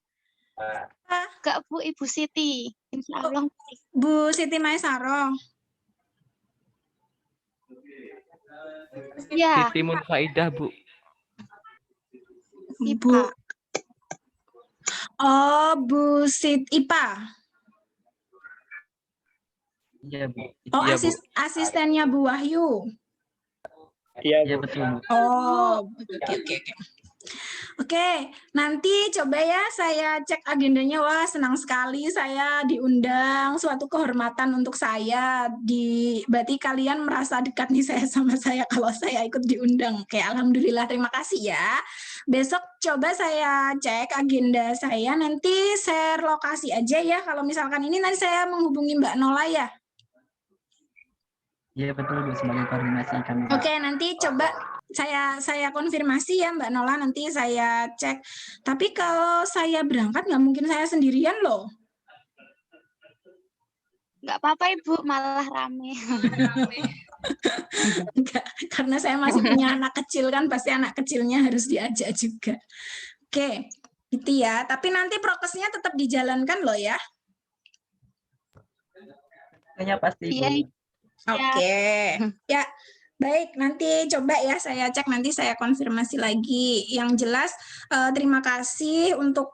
Kak Bu, Ibu Siti. Insya Allah. Bu Siti Maesaro. Ya. Siti Munfaidah Bu. Ibu. Oh, Bu Siti IPA. Iya Bu. Oh, iya, asistennya Bu Wahyu. Iya betul. Oh, oke. Oke, nanti coba ya saya cek agendanya. Wah, senang sekali saya diundang, suatu kehormatan untuk saya. Berarti kalian merasa dekat nih sama saya kalau saya ikut diundang. Oke, alhamdulillah, terima kasih ya. Besok coba saya cek agenda saya, nanti share lokasi aja ya. Kalau misalkan ini nanti saya menghubungi Mbak Nola ya. Iya betul Bu, sebagai koordinasi kami. Oke, nanti coba saya konfirmasi ya Mbak Nola, nanti saya cek. Tapi kalau saya berangkat nggak mungkin saya sendirian loh. Nggak apa-apa Ibu, malah rame. Enggak, karena saya masih punya anak kecil kan, pasti anak kecilnya harus diajak juga. Oke, gitu ya. Tapi nanti prokesnya tetap dijalankan loh ya. Kayaknya pasti Bu. Iya. Oke, ya baik. Nanti coba ya saya cek, nanti saya konfirmasi lagi. Yang jelas terima kasih untuk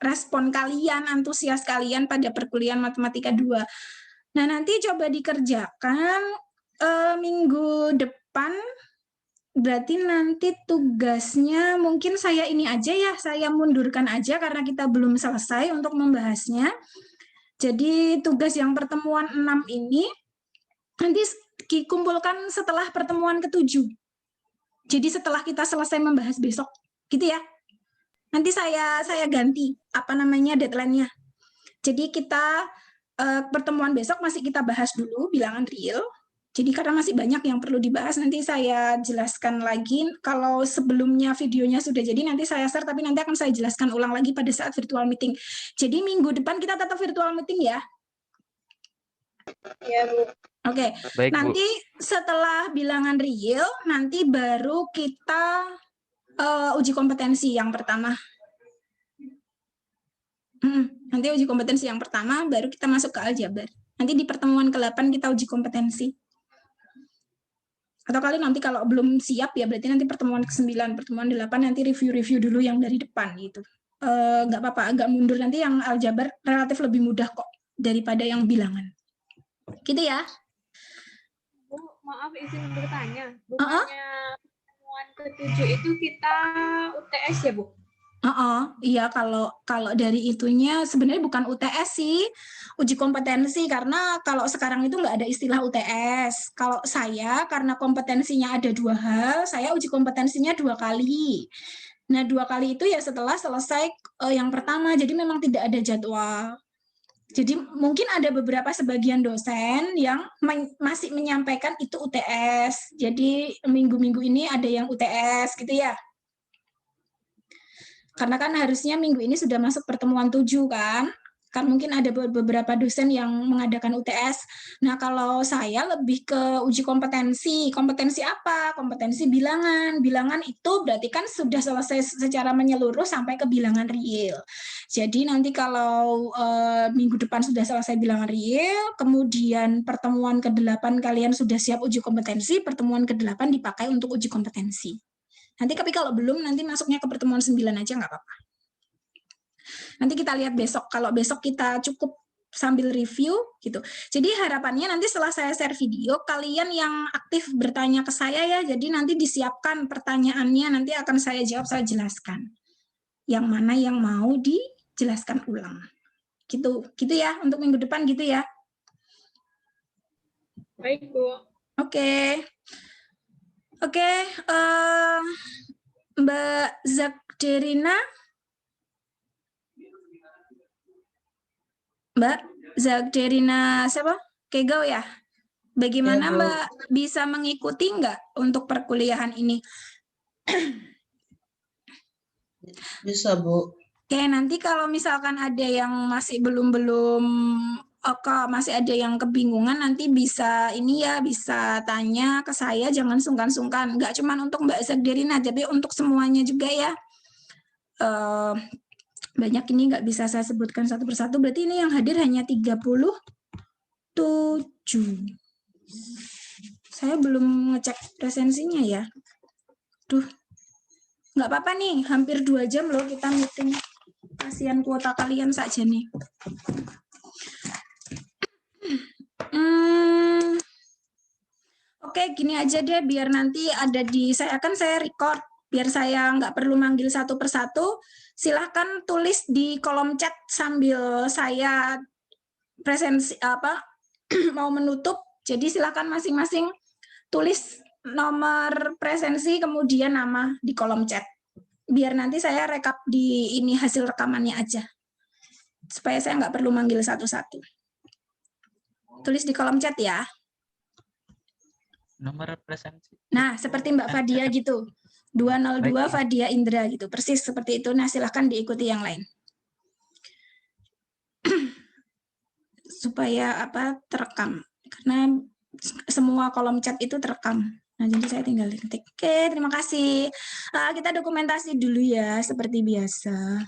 respon kalian, antusias kalian pada perkuliahan Matematika 2. Nah nanti coba dikerjakan minggu depan berarti nanti tugasnya mungkin saya ini aja ya, saya mundurkan aja karena kita belum selesai untuk membahasnya. Jadi tugas yang pertemuan 6 ini nanti dikumpulkan setelah pertemuan ke-7. Jadi setelah kita selesai membahas besok, gitu ya. Nanti saya ganti deadline-nya. Jadi kita pertemuan besok masih kita bahas dulu bilangan real. Jadi karena masih banyak yang perlu dibahas, nanti saya jelaskan lagi. Kalau sebelumnya videonya sudah jadi, nanti saya share, tapi nanti akan saya jelaskan ulang lagi pada saat virtual meeting. Jadi minggu depan kita tetap virtual meeting ya. Ya, Bu. Oke, Baik, Bu. nanti setelah bilangan real, nanti baru kita uji kompetensi yang pertama. Nanti uji kompetensi yang pertama, baru kita masuk ke aljabar. Nanti di pertemuan ke-8 kita uji kompetensi. Atau kali nanti kalau belum siap ya berarti nanti pertemuan ke-9, pertemuan 8 nanti review-review dulu yang dari depan gitu. Nggak apa-apa, agak mundur, nanti yang aljabar relatif lebih mudah kok daripada yang bilangan. Gitu ya. Bu, maaf izin bertanya. Bukannya pertemuan ke-7 itu kita UTS ya, Bu? Iya, kalau dari itunya sebenarnya bukan UTS sih, uji kompetensi, karena kalau sekarang itu nggak ada istilah UTS. Kalau saya, karena kompetensinya ada 2 hal, saya uji kompetensinya 2 kali. Nah, 2 kali itu ya setelah selesai yang pertama, jadi memang tidak ada jadwal. Jadi mungkin ada beberapa sebagian dosen yang masih menyampaikan itu UTS. Jadi minggu-minggu ini ada yang UTS gitu ya. Karena kan harusnya minggu ini sudah masuk pertemuan 7 kan. Kan mungkin ada beberapa dosen yang mengadakan UTS. Nah, kalau saya lebih ke uji kompetensi. Kompetensi apa? Kompetensi bilangan. Bilangan itu berarti kan sudah selesai secara menyeluruh sampai ke bilangan real. Jadi nanti kalau minggu depan sudah selesai bilangan real, kemudian pertemuan ke-8 kalian sudah siap uji kompetensi, pertemuan ke-8 dipakai untuk uji kompetensi. Nanti tapi kalau belum, nanti masuknya ke pertemuan 9 aja nggak apa-apa. Nanti kita lihat besok. Kalau besok kita cukup sambil review gitu. Jadi harapannya nanti setelah saya share video, kalian yang aktif bertanya ke saya ya. Jadi nanti disiapkan pertanyaannya, nanti akan saya jawab, saya jelaskan. Yang mana yang mau dijelaskan ulang. Gitu ya, untuk minggu depan gitu ya. Baik, Bu. Oke, Mbak Zakderina, siapa? Kegau ya? Bagaimana Ya, Mbak bisa mengikuti nggak untuk perkuliahan ini? Bisa, Bu. Oke, nanti kalau misalkan ada yang masih belum masih ada yang kebingungan, nanti bisa bisa tanya ke saya, jangan sungkan-sungkan. Nggak cuma untuk Mbak Zakderina, tapi untuk semuanya juga ya. Banyak ini nggak bisa saya sebutkan satu persatu, berarti ini yang hadir hanya 37. Saya belum ngecek presensinya ya. Nggak apa-apa nih, hampir 2 jam loh kita meeting. Kasihan kuota kalian saja nih. Oke, gini aja deh, biar nanti ada saya record, biar saya nggak perlu manggil satu persatu. Silahkan tulis di kolom chat sambil saya presensi mau menutup. Jadi silahkan masing-masing tulis nomor presensi kemudian nama di kolom chat. Biar nanti saya rekap di ini hasil rekamannya aja. Supaya saya nggak perlu manggil satu-satu. Tulis di kolom chat ya. Nomor presensi. Nah, seperti Mbak Fadia gitu. 202 Baik. Fadia Indra gitu. Persis seperti itu. Nah, silahkan diikuti yang lain. Supaya terekam. Karena semua kolom chat itu terekam. Nah, jadi saya tinggal ketik. Oke, terima kasih. Kita dokumentasi dulu ya, seperti biasa.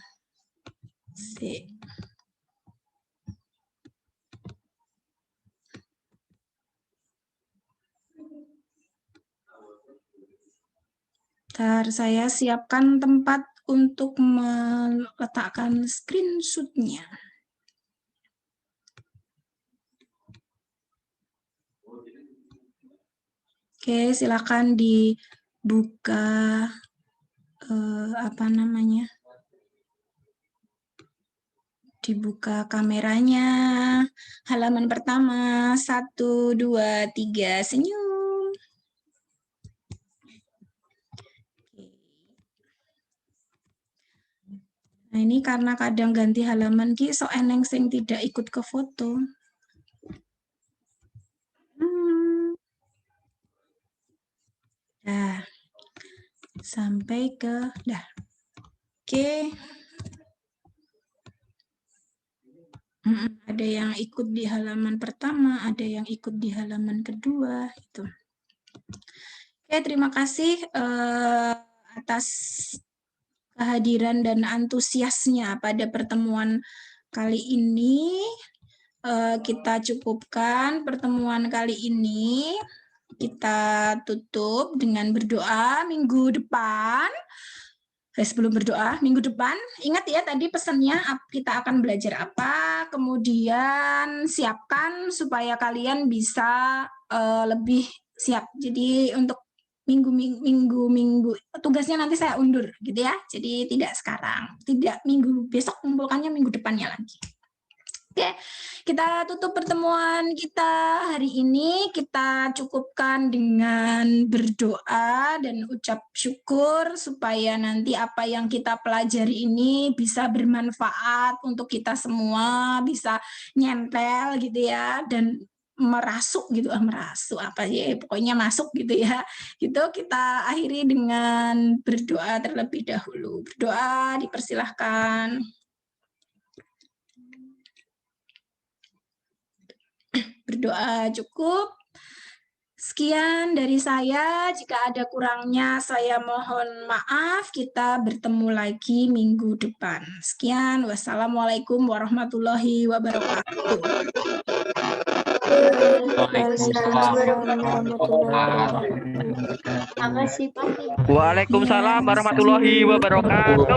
Bentar, saya siapkan tempat untuk meletakkan screenshot-nya. Oke, silakan buka apa namanya? Dibuka kameranya. Halaman pertama, 1, 2, 3, senyum. Nah, ini karena kadang ganti halaman ki sok eneng sing tidak ikut ke foto. Nah, sampai ke dah. Oke. Ada yang ikut di halaman pertama, ada yang ikut di halaman kedua itu. Oke, terima kasih atas kehadiran dan antusiasnya pada pertemuan kali ini. Kita cukupkan pertemuan kali ini. Kita tutup dengan berdoa minggu depan. Sebelum berdoa, minggu depan, ingat ya tadi pesannya kita akan belajar apa, kemudian siapkan supaya kalian bisa lebih siap. Jadi untuk minggu tugasnya nanti saya undur gitu ya. Jadi tidak sekarang, tidak minggu besok, kumpulkannya minggu depannya lagi. Oke, kita tutup pertemuan kita hari ini. Kita cukupkan dengan berdoa dan ucap syukur supaya nanti apa yang kita pelajari ini bisa bermanfaat untuk kita semua, bisa nyempel gitu ya, dan merasuk gitu, merasuk apa ya, pokoknya masuk gitu ya. Gitu kita akhiri dengan berdoa terlebih dahulu. Berdoa dipersilahkan. Berdoa cukup. Sekian dari saya. Jika ada kurangnya saya mohon maaf. Kita bertemu lagi minggu depan. Sekian. Wassalamualaikum warahmatullahi wabarakatuh. Makasih Pak. Waalaikumsalam warahmatullahi wabarakatuh.